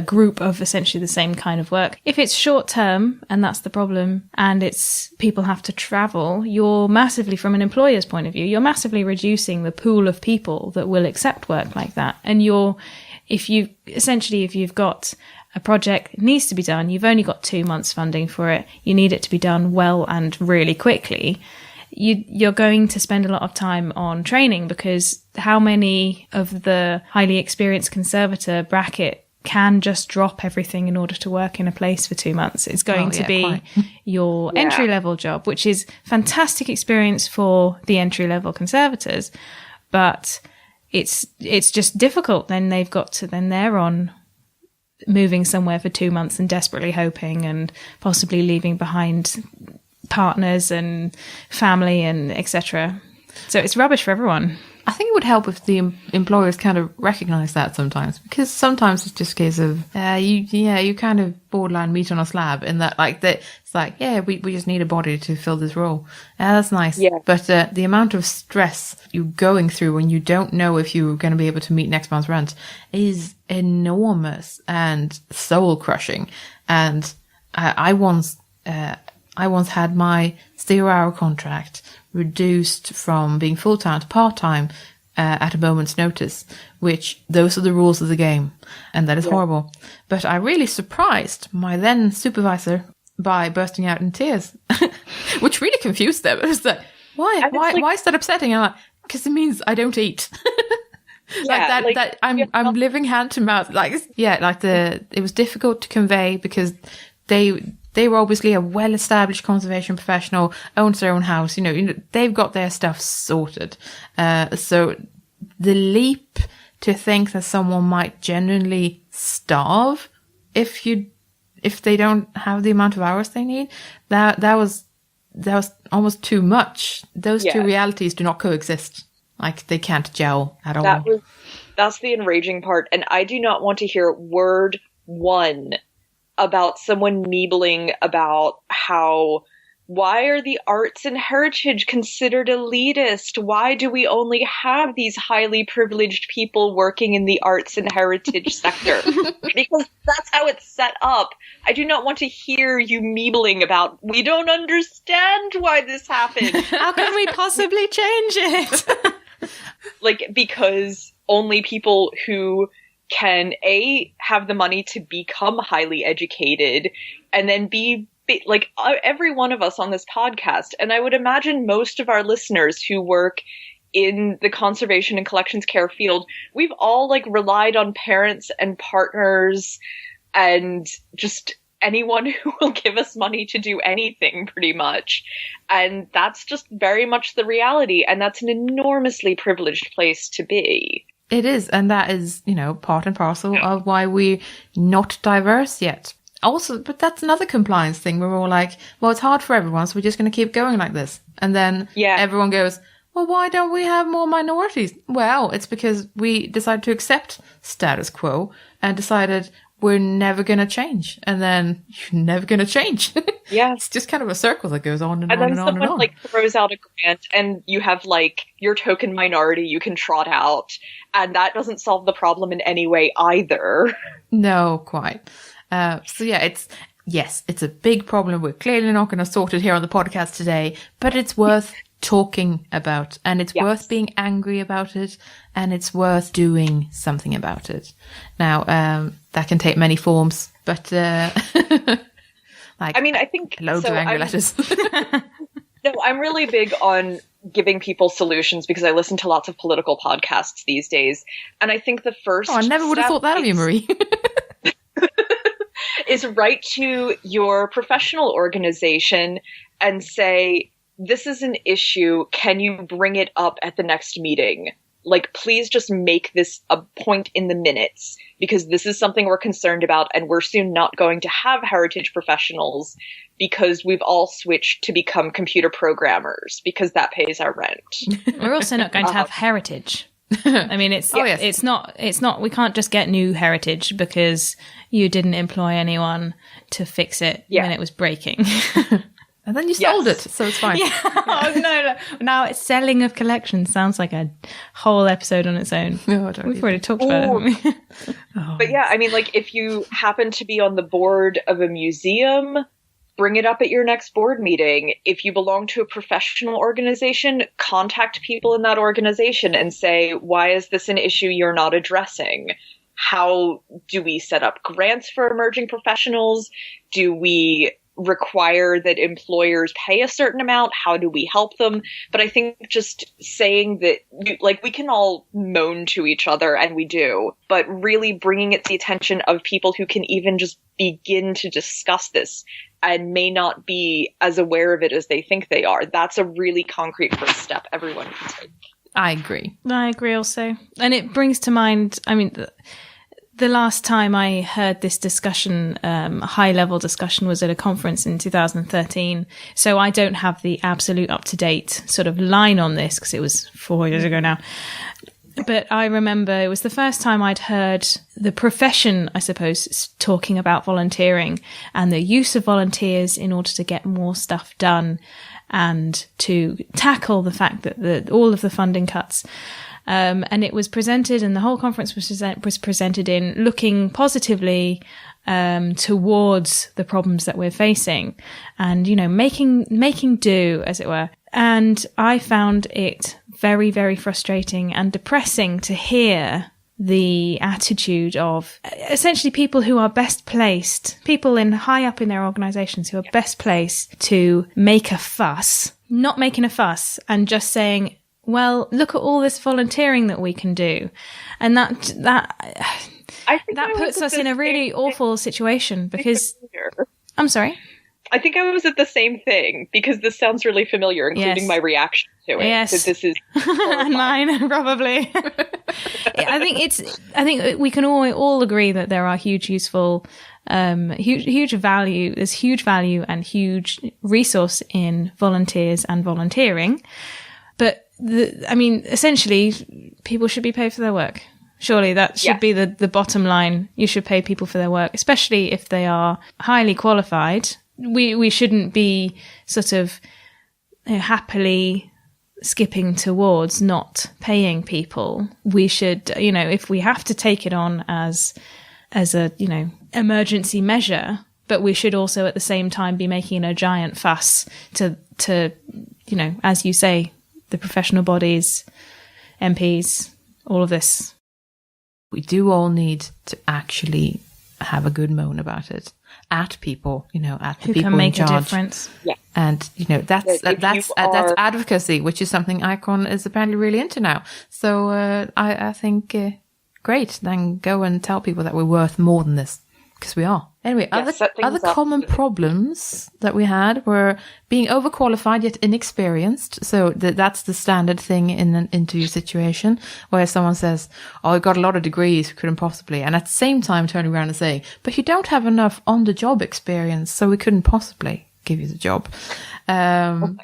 group of essentially the same kind of work. If it's short term, and that's the problem, and it's people have to travel, you're massively, from an employer's point of view, you're massively reducing the pool of people that will accept work like that. And if you've got a project needs to be done, you've only got 2 months funding for it, you need it to be done well and really quickly, you're going to spend a lot of time on training, because how many of the highly experienced conservator bracket can just drop everything in order to work in a place for 2 months? It's going to be your entry-level job, which is fantastic experience for the entry-level conservators, but it's just difficult. Then they're on moving somewhere for 2 months and desperately hoping and possibly leaving behind partners and family and etc. So it's rubbish for everyone. I think it would help if the employers kind of recognize that sometimes, because sometimes it's just a case of you kind of borderline meat on a slab in that, like, that it's like, we just need a body to fill this role. That's nice. Yeah. But the amount of stress you're going through when you don't know if you're going to be able to meet next month's rent is enormous and soul crushing. And I once had my 0-hour contract reduced from being full-time to part-time at a moment's notice, which those are the rules of the game, and that is horrible. But I really surprised my then supervisor by bursting out in tears, which really confused them. It was like, why is that upsetting? I'm like, because it means I don't eat. I'm living hand to mouth. It was difficult to convey because they were obviously a well-established conservation professional, owns their own house. They've got their stuff sorted. So the leap to think that someone might genuinely starve if they don't have the amount of hours they need, that was almost too much. Those two realities do not coexist. Like, they can't gel at all. That's the enraging part, and I do not want to hear word one about someone meebling about how why are the arts and heritage considered elitist? Why do we only have these highly privileged people working in the arts and heritage sector? Because that's how it's set up. I do not want to hear you meebling about, we don't understand why this happened. How can we possibly change it? Like, because only people who can, A, have the money to become highly educated, and then B, like every one of us on this podcast, and I would imagine most of our listeners who work in the conservation and collections care field, we've all like relied on parents and partners and just anyone who will give us money to do anything pretty much. And that's just very much the reality. And that's an enormously privileged place to be. It is. And that is, you know, part and parcel of why we're not diverse yet. Also, but that's another compliance thing. We're all like, well, it's hard for everyone, so we're just going to keep going like this. And then everyone goes, well, why don't we have more minorities? Well, it's because we decided to accept status quo and decided we're never going to change. And then you're never going to change. Yeah. It's just kind of a circle that goes on and on then and on and on. Someone like throws out a grant and you have like your token minority you can trot out. And that doesn't solve the problem in any way either. No, quite. So yeah, it's a big problem. We're clearly not going to sort it here on the podcast today, but it's worth talking about, and it's worth being angry about it, and it's worth doing something about it. Now, that can take many forms, but like, I mean, I think loads of angry letters. No, I'm really big on giving people solutions because I listen to lots of political podcasts these days, and I think the first. Oh, I never would have thought that of you, Marie. Is write to your professional organization and say, this is an issue. Can you bring it up at the next meeting? Like, please just make this a point in the minutes because this is something we're concerned about and we're soon not going to have heritage professionals because we've all switched to become computer programmers because that pays our rent. We're also not going to have heritage. I mean, it's not, we can't just get new heritage because you didn't employ anyone to fix it when it was breaking. And then you sold it, so it's fine. Yeah. Oh, no. Now it's selling of collections. Sounds like a whole episode on its own. No, We've already talked about it, haven't we? But yeah, I mean, like, if you happen to be on the board of a museum, bring it up at your next board meeting. If you belong to a professional organization, contact people in that organization and say, why is this an issue you're not addressing? How do we set up grants for emerging professionals? Do we require that employers pay a certain amount? How do we help them? But I think just saying that, like, we can all moan to each other, and we do, but really bringing it to the attention of people who can even just begin to discuss this and may not be as aware of it as they think they are. That's a really concrete first step everyone can take. I agree. I agree also. And it brings to mind, I mean, the last time I heard this discussion, high-level discussion, was at a conference in 2013. So I don't have the absolute up-to-date sort of line on this because it was 4 years ago now. But I remember it was the first time I'd heard the profession, I suppose, talking about volunteering and the use of volunteers in order to get more stuff done and to tackle the fact that all of the funding cuts. And it was presented, and the whole conference was presented in looking positively towards the problems that we're facing and, you know, making do, as it were. And I found it very, very frustrating and depressing to hear the attitude of essentially people who are best placed, people in high up in their organizations who are best placed to make a fuss, not making a fuss and just saying, well, look at all this volunteering that we can do. And that puts us in a really awful situation because I'm sorry. I think I was at the same thing because this sounds really familiar, including my reaction to it. Yes. That this is and mine, probably. I think we can all agree that there are huge value. There's huge value and huge resource in volunteers and volunteering. But essentially, people should be paid for their work. Surely that should be the bottom line. You should pay people for their work, especially if they are highly qualified. we shouldn't be sort of happily skipping towards not paying people. We should, if we have to take it on as a, emergency measure, but we should also at the same time be making a giant fuss to, as you say, the professional bodies, MPs, all of this. We do all need to actually have a good moan about it at people, at the Who people can make in charge. a difference. Yeah. And, that's advocacy, which is something Icon is apparently really into now. So I think, great, then go and tell people that we're worth more than this, because we are. Anyway, other common problems that we had were being overqualified yet inexperienced. So that's the standard thing in an interview situation where someone says, "Oh, I got a lot of degrees, couldn't possibly," and at the same time turning around and saying, "But you don't have enough on-the-job experience, so we couldn't possibly give you the job,"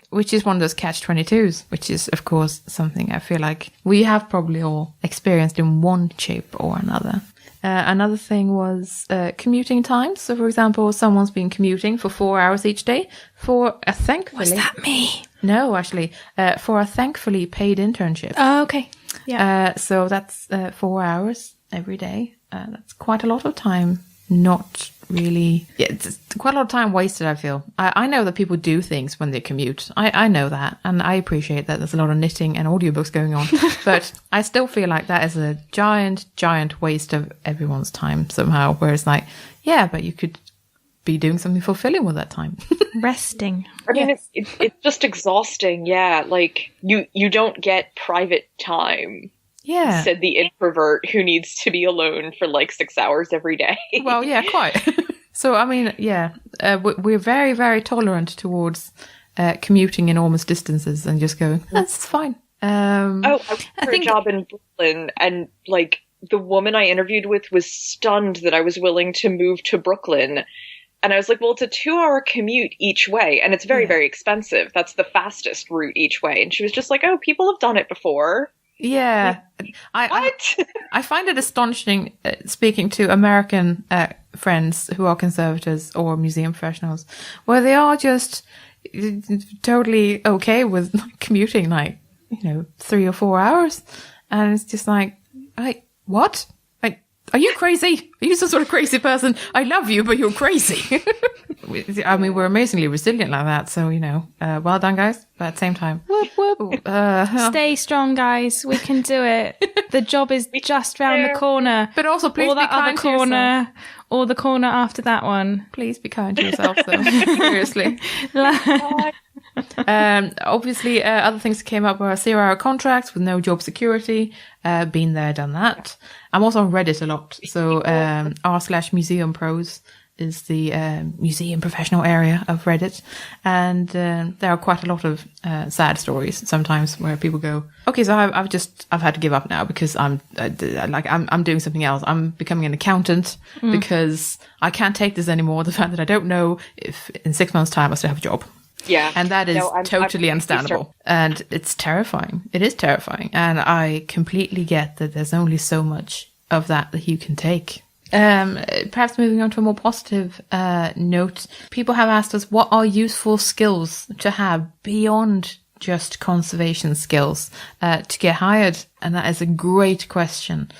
which is one of those catch-22s, which is, of course, something I feel like we have probably all experienced in one shape or another. Another thing was commuting times. So, for example, someone's been commuting for 4 hours each day for a thankfully... Was that me? No, actually, for a thankfully paid internship. Oh, okay. Yeah. So that's 4 hours every day. That's quite a lot of time. Not really... Yeah, it's quite a lot of time wasted, I feel. I know that people do things when they commute. I know that, and I appreciate that there's a lot of knitting and audiobooks going on. But I still feel like that is a giant, giant waste of everyone's time somehow. Whereas like, yeah, but you could be doing something fulfilling with that time. Resting. I mean, it's just exhausting, yeah. Like, you don't get private time. Yeah. Said the introvert who needs to be alone for like 6 hours every day. Well, yeah, quite. So, I mean, yeah, we're very, very tolerant towards commuting enormous distances and just going, that's fine. I went for a job in Brooklyn, and like the woman I interviewed with was stunned that I was willing to move to Brooklyn. And I was like, well, it's a 2-hour commute each way, and it's very, very expensive. That's the fastest route each way. And she was just like, oh, people have done it before. Yeah. I find it astonishing speaking to American friends who are conservators or museum professionals, where they are just totally okay with commuting like, 3 or 4 hours. And it's just like, what? Are you crazy? Are you some sort of crazy person? I love you, but you're crazy. I mean, we're amazingly resilient like that. So, well done, guys. But at the same time, whoop, whoop. Stay strong, guys. We can do it. The job is just round the corner. But also, please or be that kind other to yourself. corner, or the corner after that one. Please be kind to yourself, though. Seriously. Obviously, other things that came up were 0-hour contracts with no job security. Been there, done that. I'm also on Reddit a lot. So r/museum pros is the museum professional area of Reddit, and there are quite a lot of sad stories sometimes where people go, okay, so I've had to give up now because I'm doing something else. I'm becoming an accountant because I can't take this anymore. The fact that I don't know if in 6 months' time I still have a job. Yeah. And that is totally understandable. And it's terrifying. It is terrifying. And I completely get that there's only so much of that you can take. Perhaps moving on to a more positive note, people have asked us, what are useful skills to have beyond just conservation skills to get hired? And that is a great question.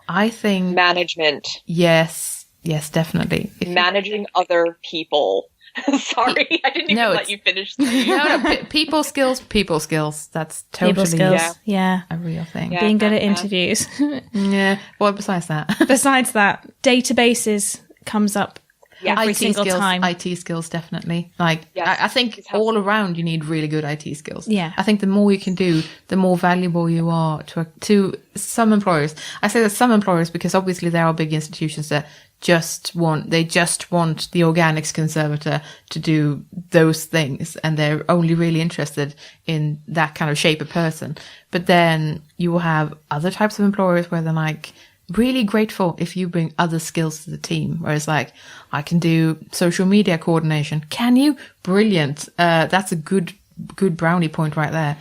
I think... Management. Yes, definitely. Managing other people. Sorry, I didn't even let you finish. People skills. That's totally people skills. Yeah. A real thing. Being good at interviews. Yeah. Well, besides that, databases comes up every single time. IT skills, definitely. Like, I think all around you need really good IT skills. Yeah. I think the more you can do, the more valuable you are to some employers. I say that some employers because obviously there are big institutions that just want the organics conservator to do those things, and they're only really interested in that kind of shape of person. But then you will have other types of employers where they're like really grateful if you bring other skills to the team, whereas like, I can do social media coordination. Can you? Brilliant. That's a good brownie point right there.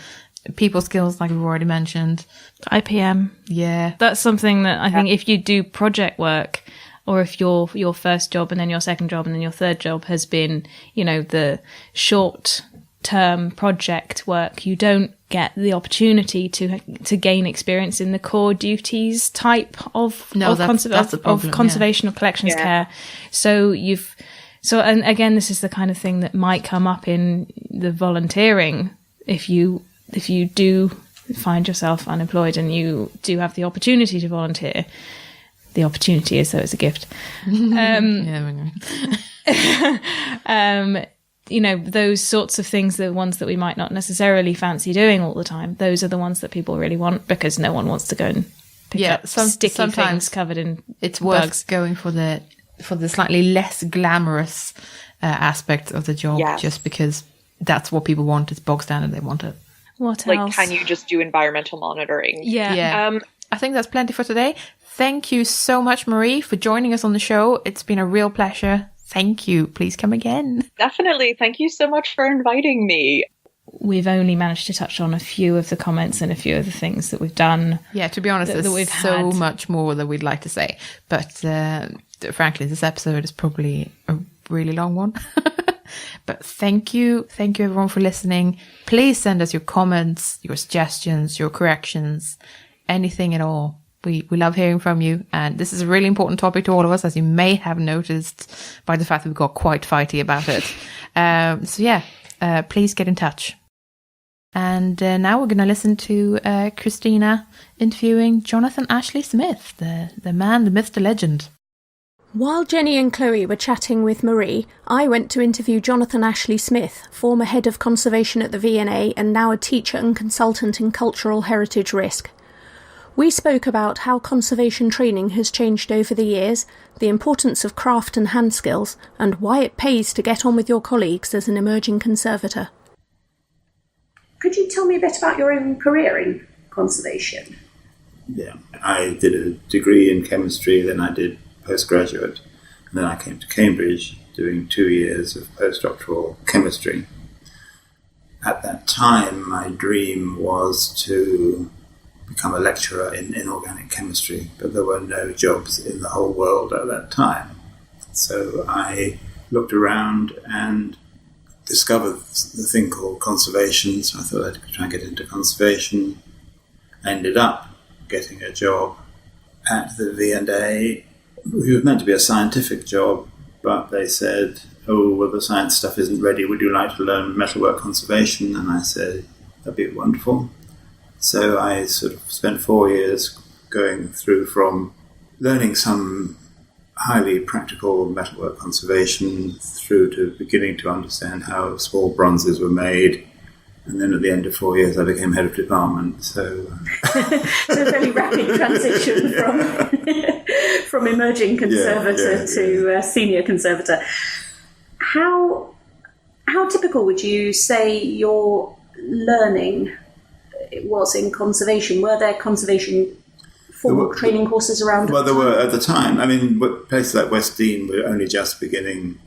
People skills, like we've already mentioned. IPM. Yeah. That's something that I think if you do project work or if your first job and then your second job and then your third job has been, the short-term project work, you don't get the opportunity to gain experience in the core duties type of conservation or collections care. So and again, this is the kind of thing that might come up in the volunteering if you do find yourself unemployed and you do have the opportunity to volunteer. The opportunity is, though, it's a gift. Those sorts of things, the ones that we might not necessarily fancy doing all the time, those are the ones that people really want, because no one wants to go and pick up sticky things covered in it's bugs. Worth going for the slightly less glamorous aspect of the job, just because that's what people want. It's bog standard. They want it. What like, else? can you just do environmental monitoring? Yeah. I think that's plenty for today. Thank you so much, Marie, for joining us on the show. It's been a real pleasure. Thank you. Please come again. Definitely. Thank you so much for inviting me. We've only managed to touch on a few of the comments and a few of the things that we've done. Yeah, to be honest, there's so much more that we'd like to say. But frankly, this episode is probably a really long one. But thank you. Thank you, everyone, for listening. Please send us your comments, your suggestions, your corrections, anything at all. We love hearing from you. And this is a really important topic to all of us, as you may have noticed by the fact that we got quite fighty about it. Please get in touch. And now we're going to listen to Christina interviewing Jonathan Ashley Smith, the man, the myth, the legend. While Jenny and Chloe were chatting with Marie, I went to interview Jonathan Ashley Smith, former head of conservation at the V&A and now a teacher and consultant in cultural heritage risk. We spoke about how conservation training has changed over the years, the importance of craft and hand skills, and why it pays to get on with your colleagues as an emerging conservator. Could you tell me a bit about your own career in conservation? Yeah, I did a degree in chemistry, then I did postgraduate, and then I came to Cambridge doing 2 years of postdoctoral chemistry. At that time, my dream was to become a lecturer in inorganic chemistry, but there were no jobs in the whole world at that time. So I looked around and discovered the thing called conservation, so I thought I'd try and get into conservation. I ended up getting a job at the V&A. It was meant to be a scientific job, but they said, oh, well, the science stuff isn't ready. Would you like to learn metalwork conservation? And I said, that'd be wonderful. So I sort of spent 4 years going through from learning some highly practical metalwork conservation through to beginning to understand how small bronzes were made. And then at the end of 4 years, I became head of department. So a very rapid transition from emerging conservator to senior conservator. How typical would you say your learning was in conservation? Were there conservation formal training courses around? Well, there were at the time. I mean, places like West Dean were only just beginning.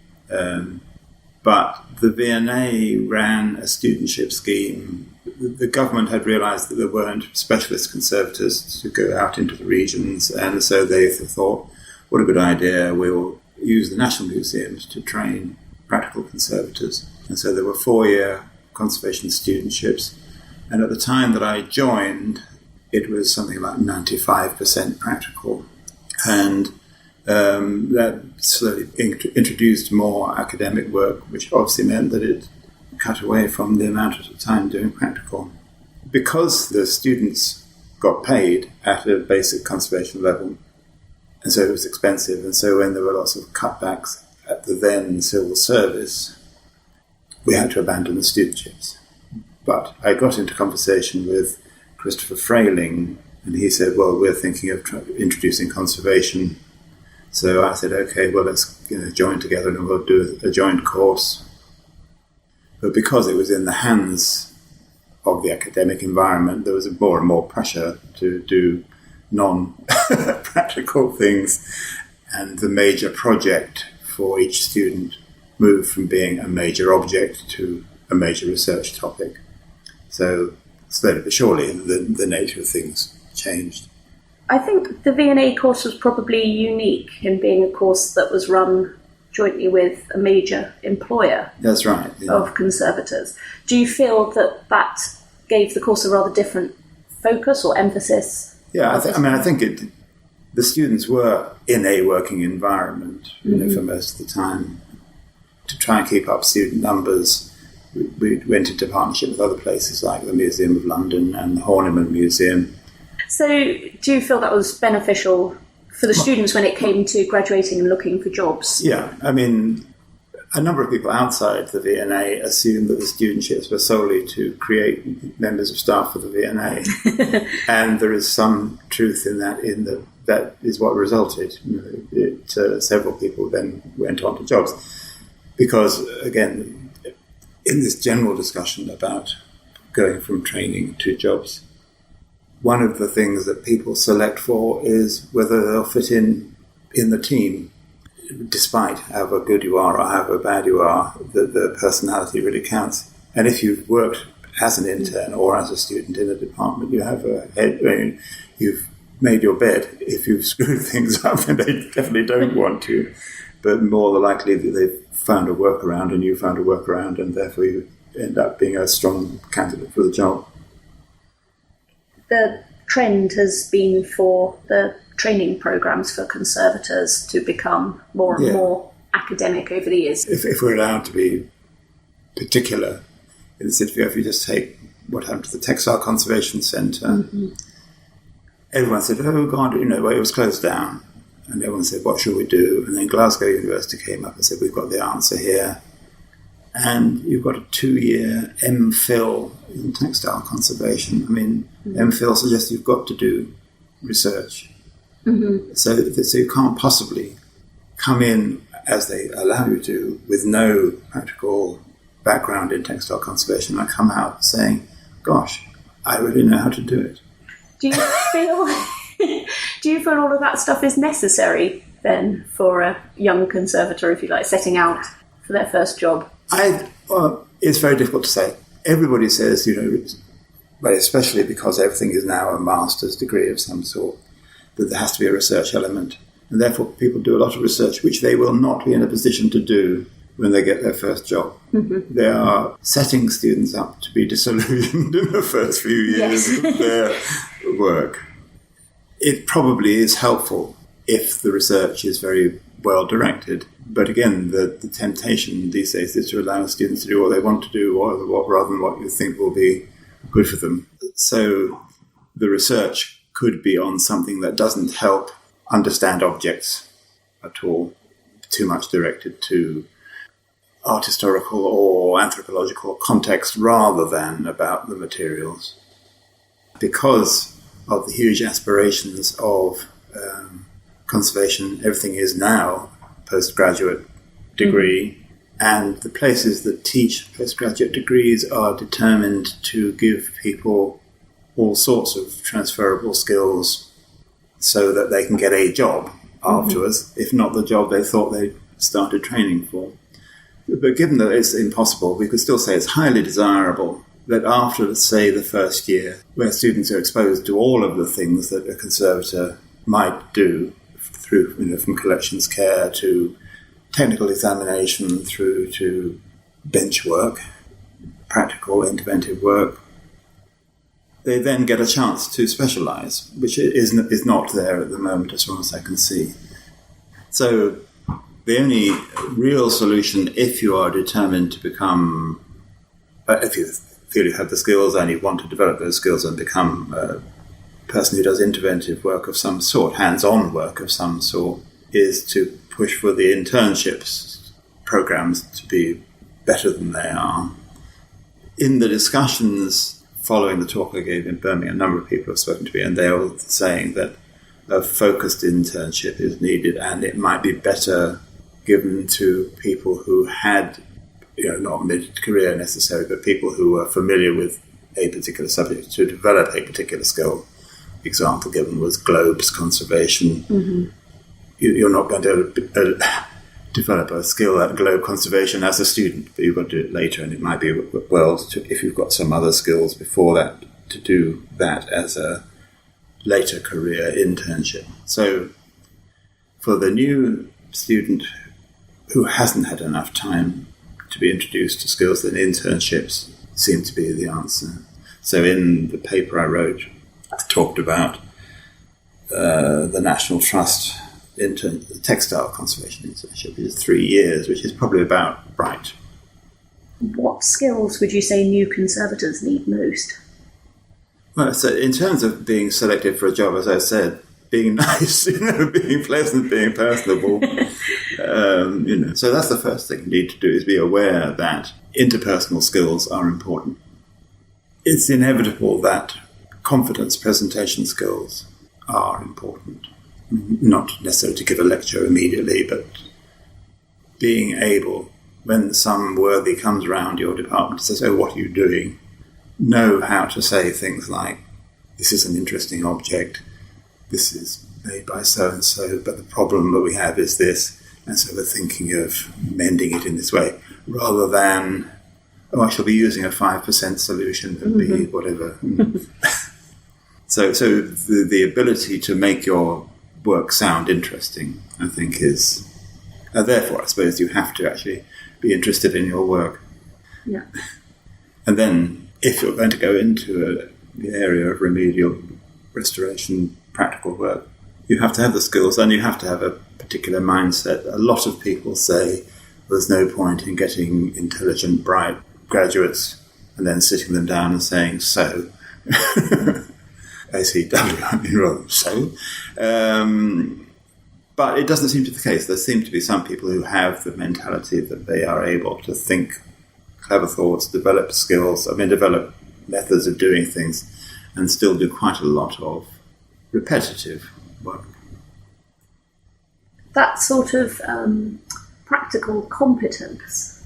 But the V&A ran a studentship scheme. The government had realised that there weren't specialist conservators to go out into the regions, and so they thought, what a good idea, we'll use the National Museums to train practical conservators. And so there were 4-year conservation studentships. And at the time that I joined, it was something like 95% practical. And that slowly introduced more academic work, which obviously meant that it cut away from the amount of time doing practical. Because the students got paid at a basic conservation level, and so it was expensive, and so when there were lots of cutbacks at the then civil service, we had to abandon the studentships. But I got into conversation with Christopher Frayling, and he said, well, we're thinking of introducing conservation. So I said, okay, well, let's join together and we'll do a joint course. But because it was in the hands of the academic environment, there was more and more pressure to do non-practical things. And the major project for each student moved from being a major object to a major research topic. So slowly but surely, the nature of things changed. I think the V&A course was probably unique in being a course that was run jointly with a major employer. That's right. Yeah. Of conservators. Do you feel that gave the course a rather different focus or emphasis? Yeah, I think the students were in a working environment, for most of the time. To try and keep up student numbers, we went into partnership with other places like the Museum of London and the Horniman Museum. So do you feel that was beneficial for the students when it came to graduating and looking for jobs? Yeah, I mean, a number of people outside the V&A assumed that the studentships were solely to create members of staff for the V&A. And there is some truth in that, that is what resulted. Several people then went on to jobs. Because, again, in this general discussion about going from training to jobs, one of the things that people select for is whether they'll fit in the team. Despite however good you are or however bad you are, the personality really counts. And if you've worked as an intern or as a student in a department, you have you've made your bed. If you've screwed things up, then they definitely don't want to. But more than likely that they've found a workaround and you found a workaround, and therefore you end up being a strong candidate for the job. The trend has been for the training programs for conservators to become more and more academic over the years. If we're allowed to be particular, in the city, if you just take what happened to the Textile Conservation Centre, everyone said, oh God, it was closed down. And everyone said, what should we do? And then Glasgow University came up and said, we've got the answer here. And you've got a 2-year MPhil in textile conservation. I mean, MPhil suggests you've got to do research. So you can't possibly come in, as they allow you to, with no practical background in textile conservation and come out saying, gosh, I really know how to do it. Do you feel all of that stuff is necessary then for a young conservator, if you like, setting out for their first job? It's very difficult to say. Everybody says, but especially because everything is now a master's degree of some sort, that there has to be a research element. And therefore people do a lot of research which they will not be in a position to do when they get their first job. They are setting students up to be disillusioned in the first few years of their work. It probably is helpful if the research is very well directed. But again, the temptation these days is to allow students to do what they want to do rather than what you think will be good for them. So the research could be on something that doesn't help understand objects at all, too much directed to art historical or anthropological context rather than about the materials. Because of the huge aspirations of conservation, everything is now postgraduate degree, and the places that teach postgraduate degrees are determined to give people all sorts of transferable skills so that they can get a job afterwards, if not the job they thought they started training for. But given that it's impossible, we could still say it's highly desirable that after, let's say, the first year, where students are exposed to all of the things that a conservator might do, through, from collections care to technical examination through to bench work, practical interventive work, they then get a chance to specialise, which is not there at the moment as far as I can see. So the only real solution, if you are determined to become, if you feel you have the skills and you want to develop those skills and become a person who does interventive work of some sort, hands-on work of some sort, is to push for the internships programs to be better than they are. In the discussions following the talk I gave in Birmingham, a number of people have spoken to me, and they're all saying that a focused internship is needed, and it might be better given to people who had, not mid-career necessarily, but people who are familiar with a particular subject to develop a particular skill. The example given was globes conservation. You're not going to develop a skill at globe conservation as a student, but you've got to do it later, and it might be well if you've got some other skills before that, to do that as a later career internship. So for the new student who hasn't had enough time to be introduced to skills, then internships seem to be the answer. So in the paper I wrote, I talked about the National Trust textile conservation internship, which is 3 years, which is probably about right. What skills would you say new conservators need most? Well, so in terms of being selected for a job, as I said, being nice, being pleasant, being personable, so that's the first thing you need to do, is be aware that interpersonal skills are important. It's inevitable that confidence presentation skills are important. Not necessarily to give a lecture immediately, but being able, when some worthy comes around your department and says, "Oh, what are you doing?" know how to say things like, "This is an interesting object, this is made by so-and-so, but the problem that we have is this, and so we're thinking of mending it in this way," rather than, "Oh, I shall be using a 5% solution that be whatever." So the ability to make your work sound interesting, I think, is... therefore, I suppose you have to actually be interested in your work. Yeah. And then, if you're going to go into the area of remedial restoration, practical work, you have to have the skills and you have to have a particular mindset. A lot of people say there's no point in getting intelligent, bright graduates and then sitting them down and saying, "So," ACW, I mean, rather, "So." But it doesn't seem to be the case. There seem to be some people who have the mentality that they are able to think clever thoughts, develop skills, develop methods of doing things, and still do quite a lot of repetitive work. That sort of practical competence.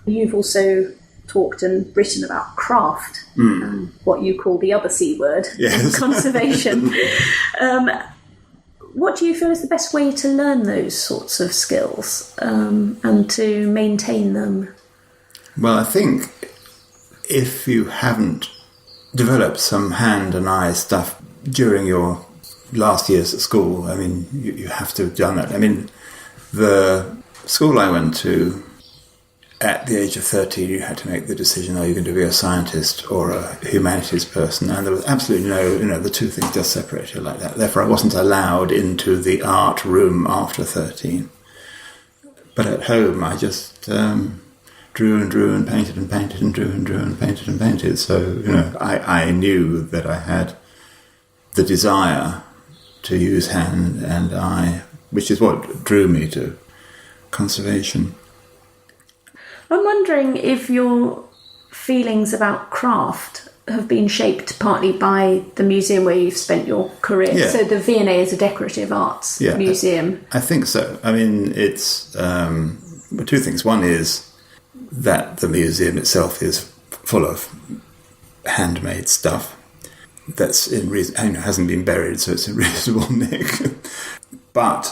You've also talked and written about craft, what you call the other C word, yes. Conservation. What do you feel is the best way to learn those sorts of skills and to maintain them? Well, I think if you haven't developed some hand and eye stuff during your last years at school, you have to have done it. The school I went to, at the age of 13, you had to make the decision, are you going to be a scientist or a humanities person? And there was absolutely no, the two things just separated like that. Therefore, I wasn't allowed into the art room after 13. But at home, I just drew and drew and painted and painted and drew and drew and painted and painted. So, I knew that I had the desire to use hand and eye, which is what drew me to conservation. I'm wondering if your feelings about craft have been shaped partly by the museum where you've spent your career. Yeah. So the V&A is a decorative arts museum. I think so. It's two things. One is that the museum itself is full of handmade stuff that's hasn't been buried, so it's in reasonable nick. But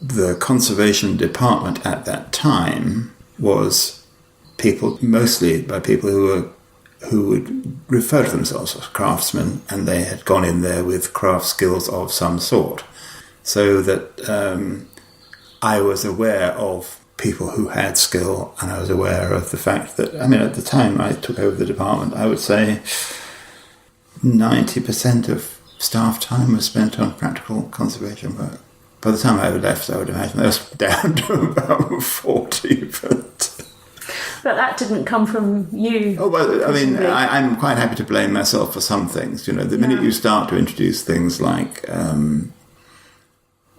the conservation department at that time was mostly by people who would refer to themselves as craftsmen, and they had gone in there with craft skills of some sort. So that I was aware of people who had skill, and I was aware of the fact that, at the time I took over the department, I would say 90% of staff time was spent on practical conservation work. By the time I left, I would imagine that was down to about 40, But that didn't come from you. Oh, well, I'm quite happy to blame myself for some things. The minute you start to introduce things like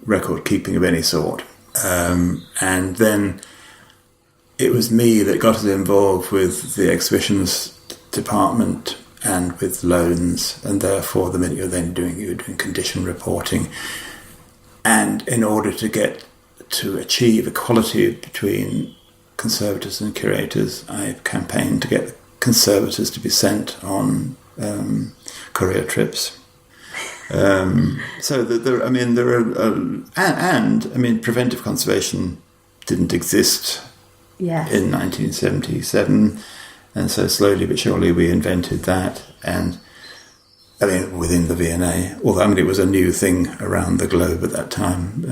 record keeping of any sort, and then it was me that got involved with the exhibitions department and with loans, and therefore the minute you're doing condition reporting, and in order to achieve equality between conservators and curators, I campaigned to get conservators to be sent on career trips. Preventive conservation didn't exist in 1977, and so slowly but surely we invented that. And within the V&A. Although, it was a new thing around the globe at that time.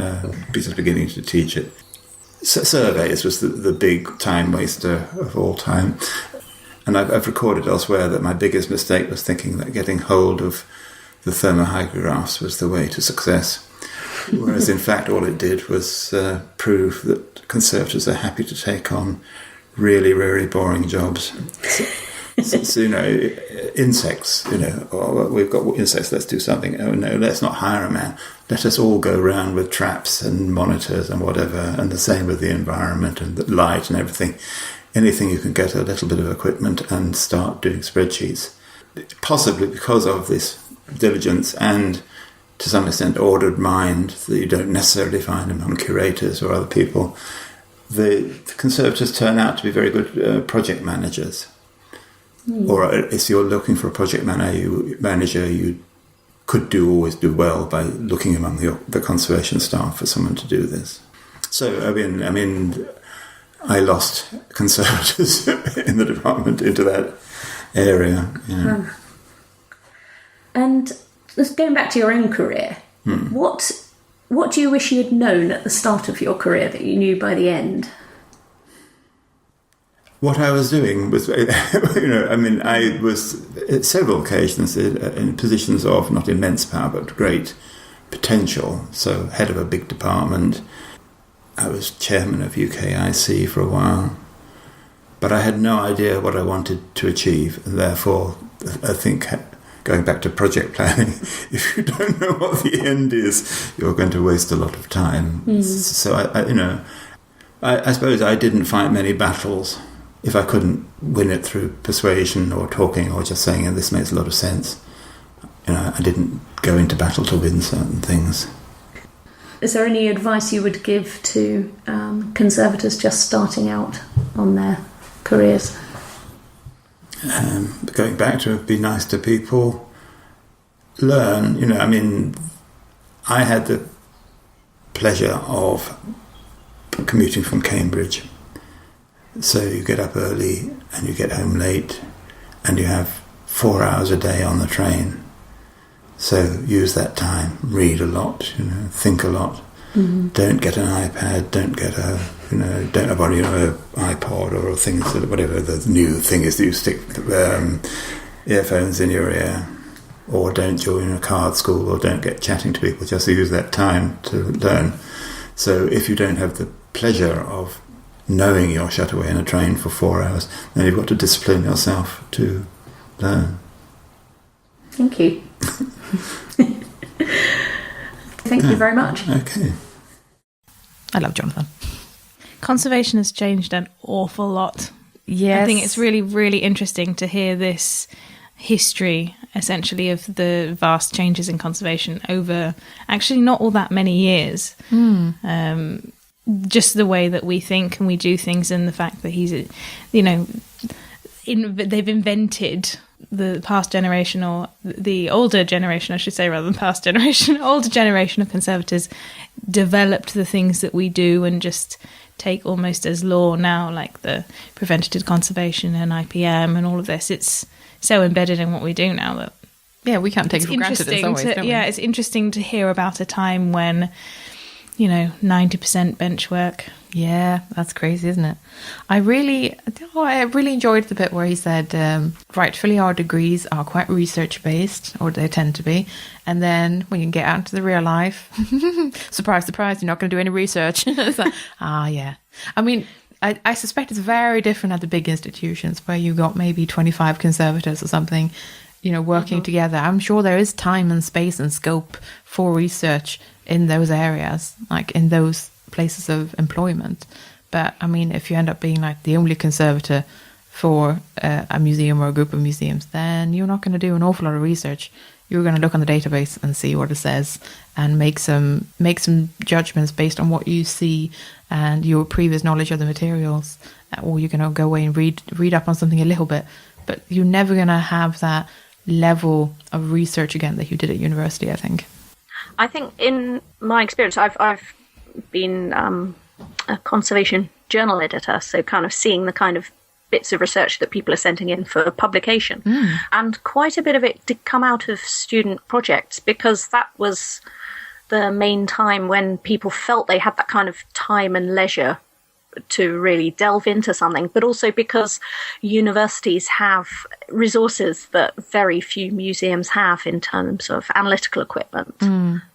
People were beginning to teach it. Surveys was the big time waster of all time. And I've recorded elsewhere that my biggest mistake was thinking that getting hold of the thermohygrographs was the way to success. Whereas, in fact, all it did was prove that conservators are happy to take on really, really boring jobs. So, insects, we've got insects, let's do something. Oh, no, let's not hire a man. Let us all go around with traps and monitors and whatever, and the same with the environment and the light and everything. Anything you can get a little bit of equipment and start doing spreadsheets. Possibly because of this diligence and, to some extent, ordered mind that you don't necessarily find among curators or other people, the conservators turn out to be very good project managers. Or if you're looking for a project manager, you could always do well by looking among the conservation staff for someone to do this. So, I lost conservators in the department into that area. And just going back to your own career, what do you wish you had known at the start of your career that you knew by the end? What I was doing was, I was at several occasions in positions of not immense power but great potential. So, head of a big department. I was chairman of UKIC for a while, but I had no idea what I wanted to achieve, and therefore, I think, going back to project planning, if you don't know what the end is, you're going to waste a lot of time. So, I suppose I didn't fight many battles if I couldn't win it through persuasion or talking or just saying, this makes a lot of sense. I didn't go into battle to win certain things. Is there any advice you would give to conservators just starting out on their careers? Going back to be nice to people, learn. I had the pleasure of commuting from Cambridge. So you get up early and you get home late and you have 4 hours a day on the train. So use that time, read a lot, think a lot. Don't get an iPad, don't borrow an iPod or things, whatever the new thing is that you stick earphones in your ear. Or don't join a card school or don't get chatting to people, just use that time to learn. So if you don't have the pleasure of knowing you're shut away in a train for 4 hours, then you've got to discipline yourself to learn. Thank you. Thank you very much. Okay. I love Jonathan. Conservation has changed an awful lot. Yes. I think it's really, really interesting to hear this history, essentially, of the vast changes in conservation over actually not all that many years. Just the way that we think and we do things, and the fact that he's, they've invented the past generation, or the older generation, I should say, rather than past generation, older generation of conservators developed the things that we do and just take almost as law now, like the preventative conservation and IPM and all of this. It's so embedded in what we do now that we can't take it for granted in some ways, don't we? Yeah, it's interesting to hear about a time when 90% bench work. Yeah, that's crazy, isn't it? I really enjoyed the bit where he said, rightfully our degrees are quite research-based, or they tend to be. And then when you get out into the real life, surprise, surprise, you're not going to do any research. It's like, yeah. I suspect it's very different at the big institutions where you got maybe 25 conservators or something, working together. I'm sure there is time and space and scope for research in those areas, like in those places of employment. But if you end up being like the only conservator for a museum or a group of museums, then you're not going to do an awful lot of research. You're going to look on the database and see what it says and make some judgments based on what you see and your previous knowledge of the materials. Or you're going to go away and read up on something a little bit, but you're never going to have that level of research again that you did at university, I think. I think in my experience, I've been a conservation journal editor, so kind of seeing the kind of bits of research that people are sending in for publication. And quite a bit of it did come out of student projects, because that was the main time when people felt they had that kind of time and leisure to really delve into something, but also because universities have resources that very few museums have in terms of analytical equipment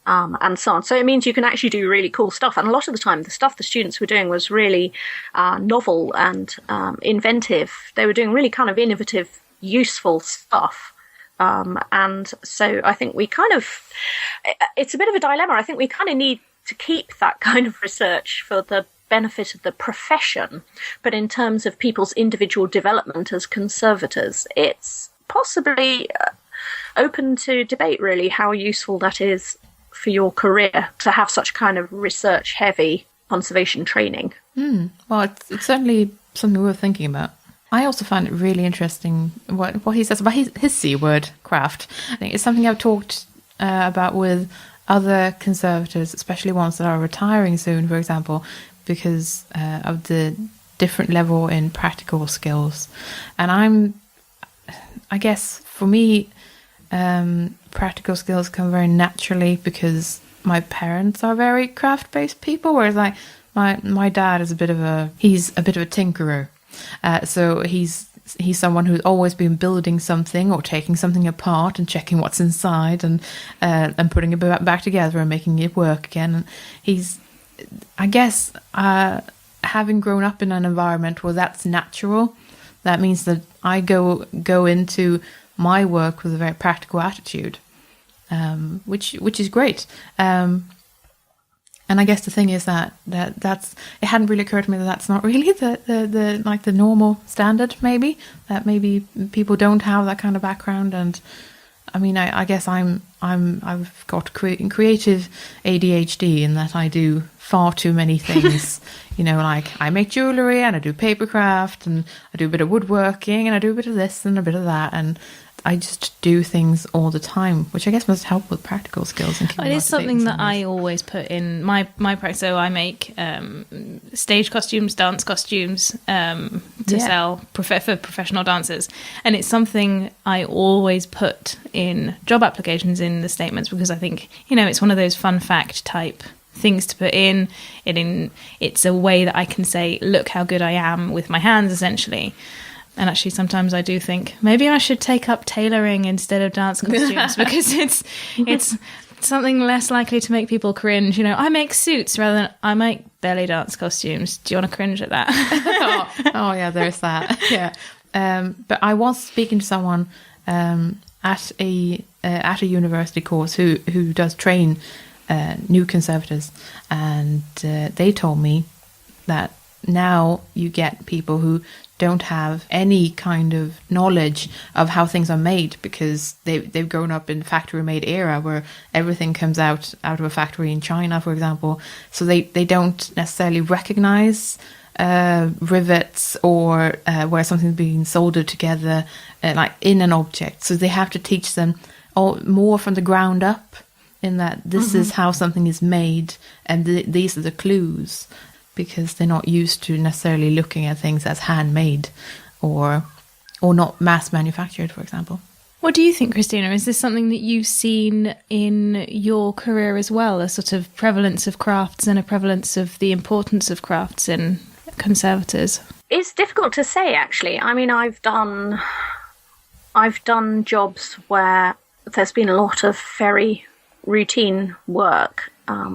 and so on. So it means you can actually do really cool stuff. And a lot of the time, the stuff the students were doing was really novel and inventive. They were doing really kind of innovative, useful stuff. And so I think it's a bit of a dilemma. I think we kind of need to keep that kind of research for the benefit of the profession, but in terms of people's individual development as conservators, it's possibly open to debate, really, how useful that is for your career to have such kind of research heavy conservation training. Well, it's certainly something we're thinking about. I also find it really interesting what he says about his C word, craft. I think it's something I've talked about with other conservators, especially ones that are retiring soon, for example, because of the different level in practical skills. And I guess for me, practical skills come very naturally because my parents are very craft-based people, whereas my dad is he's a bit of a tinkerer. So he's someone who's always been building something or taking something apart and checking what's inside and putting it back together and making it work again. And I guess having grown up in an environment where that's natural, that means that I go into my work with a very practical attitude, which is great. And I guess the thing is that's it hadn't really occurred to me that that's not really the normal standard. Maybe people don't have that kind of background, and I mean I guess I've got creative ADHD in that I do far too many things. Like I make jewellery and I do papercraft and I do a bit of woodworking and I do a bit of this and a bit of that, and I just do things all the time, which I guess must help with practical skills. And it is something that I always put in my practice. So I make stage costumes, dance costumes to sell for professional dancers. And it's something I always put in job applications in the statements, because I think, it's one of those fun fact type things to put in. It's a way that I can say, look how good I am with my hands, essentially. And actually, sometimes I do think maybe I should take up tailoring instead of dance costumes, because it's something less likely to make people cringe. I make suits rather than I make belly dance costumes. Do you want to cringe at that? oh yeah, there's that. Yeah. But I was speaking to someone at a university course who does train new conservators, and they told me that now you get people who don't have any kind of knowledge of how things are made, because they've grown up in factory made era where everything comes out of a factory in China, for example. So they don't necessarily recognize rivets or where something's being soldered together like in an object. So they have to teach them more from the ground up, in that this is how something is made and these are the clues, because they're not used to necessarily looking at things as handmade or not mass manufactured, for example. What do you think, Christina? Is this something that you've seen in your career as well, a sort of prevalence of crafts and a prevalence of the importance of crafts in conservators? It's difficult to say, actually. I mean, I've done jobs where there's been a lot of very routine work,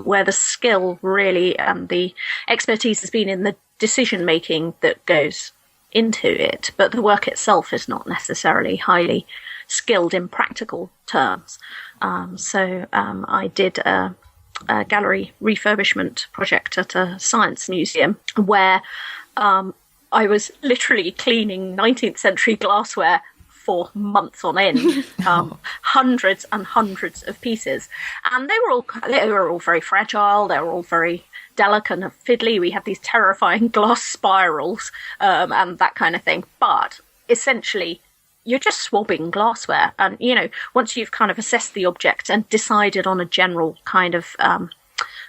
where the skill really and the expertise has been in the decision making that goes into it, but the work itself is not necessarily highly skilled in practical terms. So I did a gallery refurbishment project at a science museum where I was literally cleaning 19th century glassware for months on end, hundreds and hundreds of pieces, and they were all very fragile. They were all very delicate and fiddly. We had these terrifying glass spirals and that kind of thing. But essentially, you're just swabbing glassware, and once you've kind of assessed the object and decided on a general kind of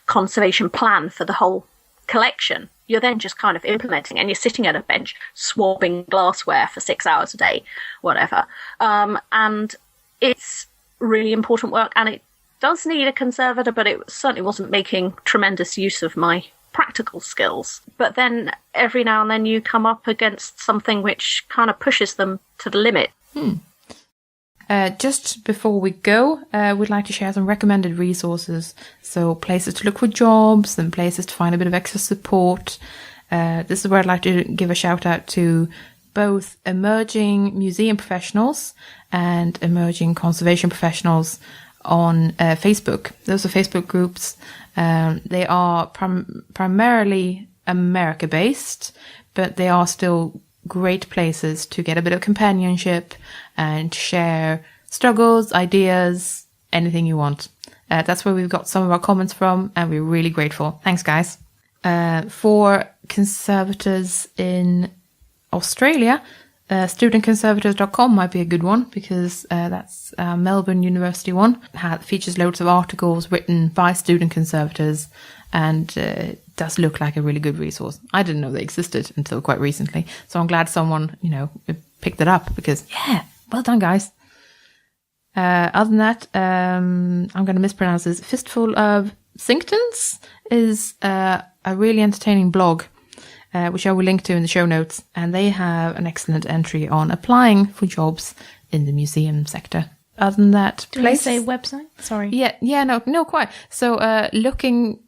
conservation plan for the whole collection, you're then just kind of implementing, and you're sitting at a bench swabbing glassware for 6 hours a day, whatever. And it's really important work, and it does need a conservator, but it certainly wasn't making tremendous use of my practical skills. But then every now and then you come up against something which kind of pushes them to the limit. Just before we go, we'd like to share some recommended resources. So places to look for jobs and places to find a bit of extra support. This is where I'd like to give a shout out to both emerging museum professionals and emerging conservation professionals on Facebook. Those are Facebook groups. They are primarily America-based, but they are still great places to get a bit of companionship and share struggles, ideas, anything you want. That's where we've got some of our comments from, and we're really grateful. Thanks, guys. For conservators in Australia, studentconservators.com might be a good one, because that's Melbourne University one. It features loads of articles written by student conservators, and it does look like a really good resource. I didn't know they existed until quite recently, so I'm glad someone, picked it up, because, yeah, well done, guys. Other than that, I'm going to mispronounce this. Fistful of Synctons is a really entertaining blog, which I will link to in the show notes, and they have an excellent entry on applying for jobs in the museum sector. Other than that, Did I say website? Sorry. Yeah, no, quite. So, looking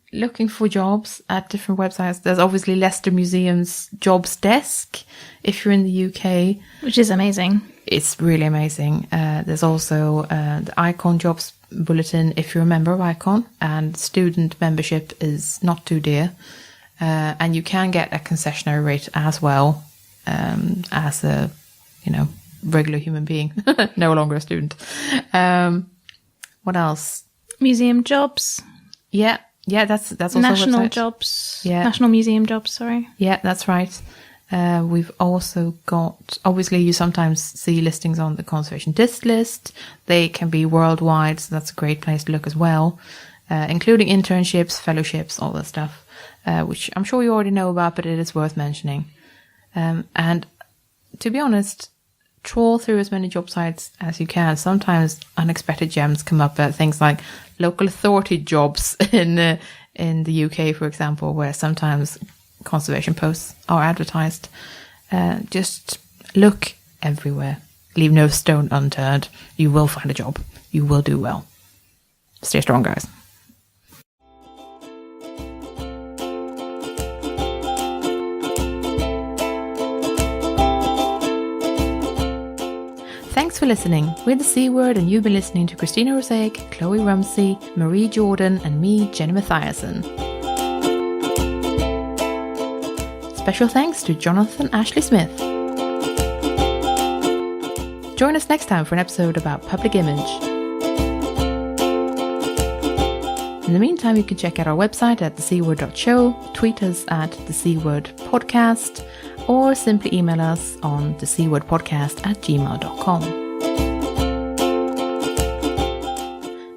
for jobs at different websites. There's obviously Leicester Museum's jobs desk if you're in the UK, Which is amazing. It's really amazing. There's also the Icon Jobs Bulletin if you're a member of Icon, and student membership is not too dear. And you can get a concessionary rate as well, as a, regular human being, no longer a student. What else? Museum jobs. Yeah, that's also National a website. jobs. Yeah. National museum jobs, sorry. Yeah, that's right. We've also got, obviously you sometimes see listings on the conservation DIST list. They can be worldwide, so that's a great place to look as well, including internships, fellowships, all that stuff, which I'm sure you already know about, but it is worth mentioning. And to be honest, trawl through as many job sites as you can. Sometimes unexpected gems come up at things like local authority jobs in the UK, for example, where sometimes conservation posts are advertised. Just look everywhere. Leave no stone unturned. You will find a job. You will do well. Stay strong, guys. Thanks for listening. We're the C Word, and you've been listening to Christina Rosaic, Kloe Rumsey, Marie Jordan, and me, Jenny Mathiasen. Special thanks to Jonathan Ashley Smith. Join us next time for an episode about public image. In the meantime, you can check out our website at thecword.show, tweet us at thecwordpodcast, or simply email us on thecwordpodcast@gmail.com.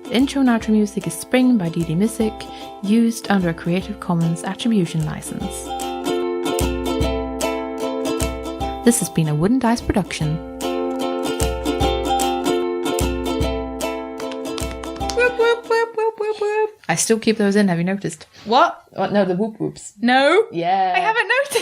The intro and outro music is Spring by Didi Missick, used under a Creative Commons Attribution license. This has been a Wooden Dice production. Whoop, whoop, whoop, whoop, whoop, whoop. I still keep those in, have you noticed? What? Oh, no, the whoop whoops. No. Yeah. I haven't noticed.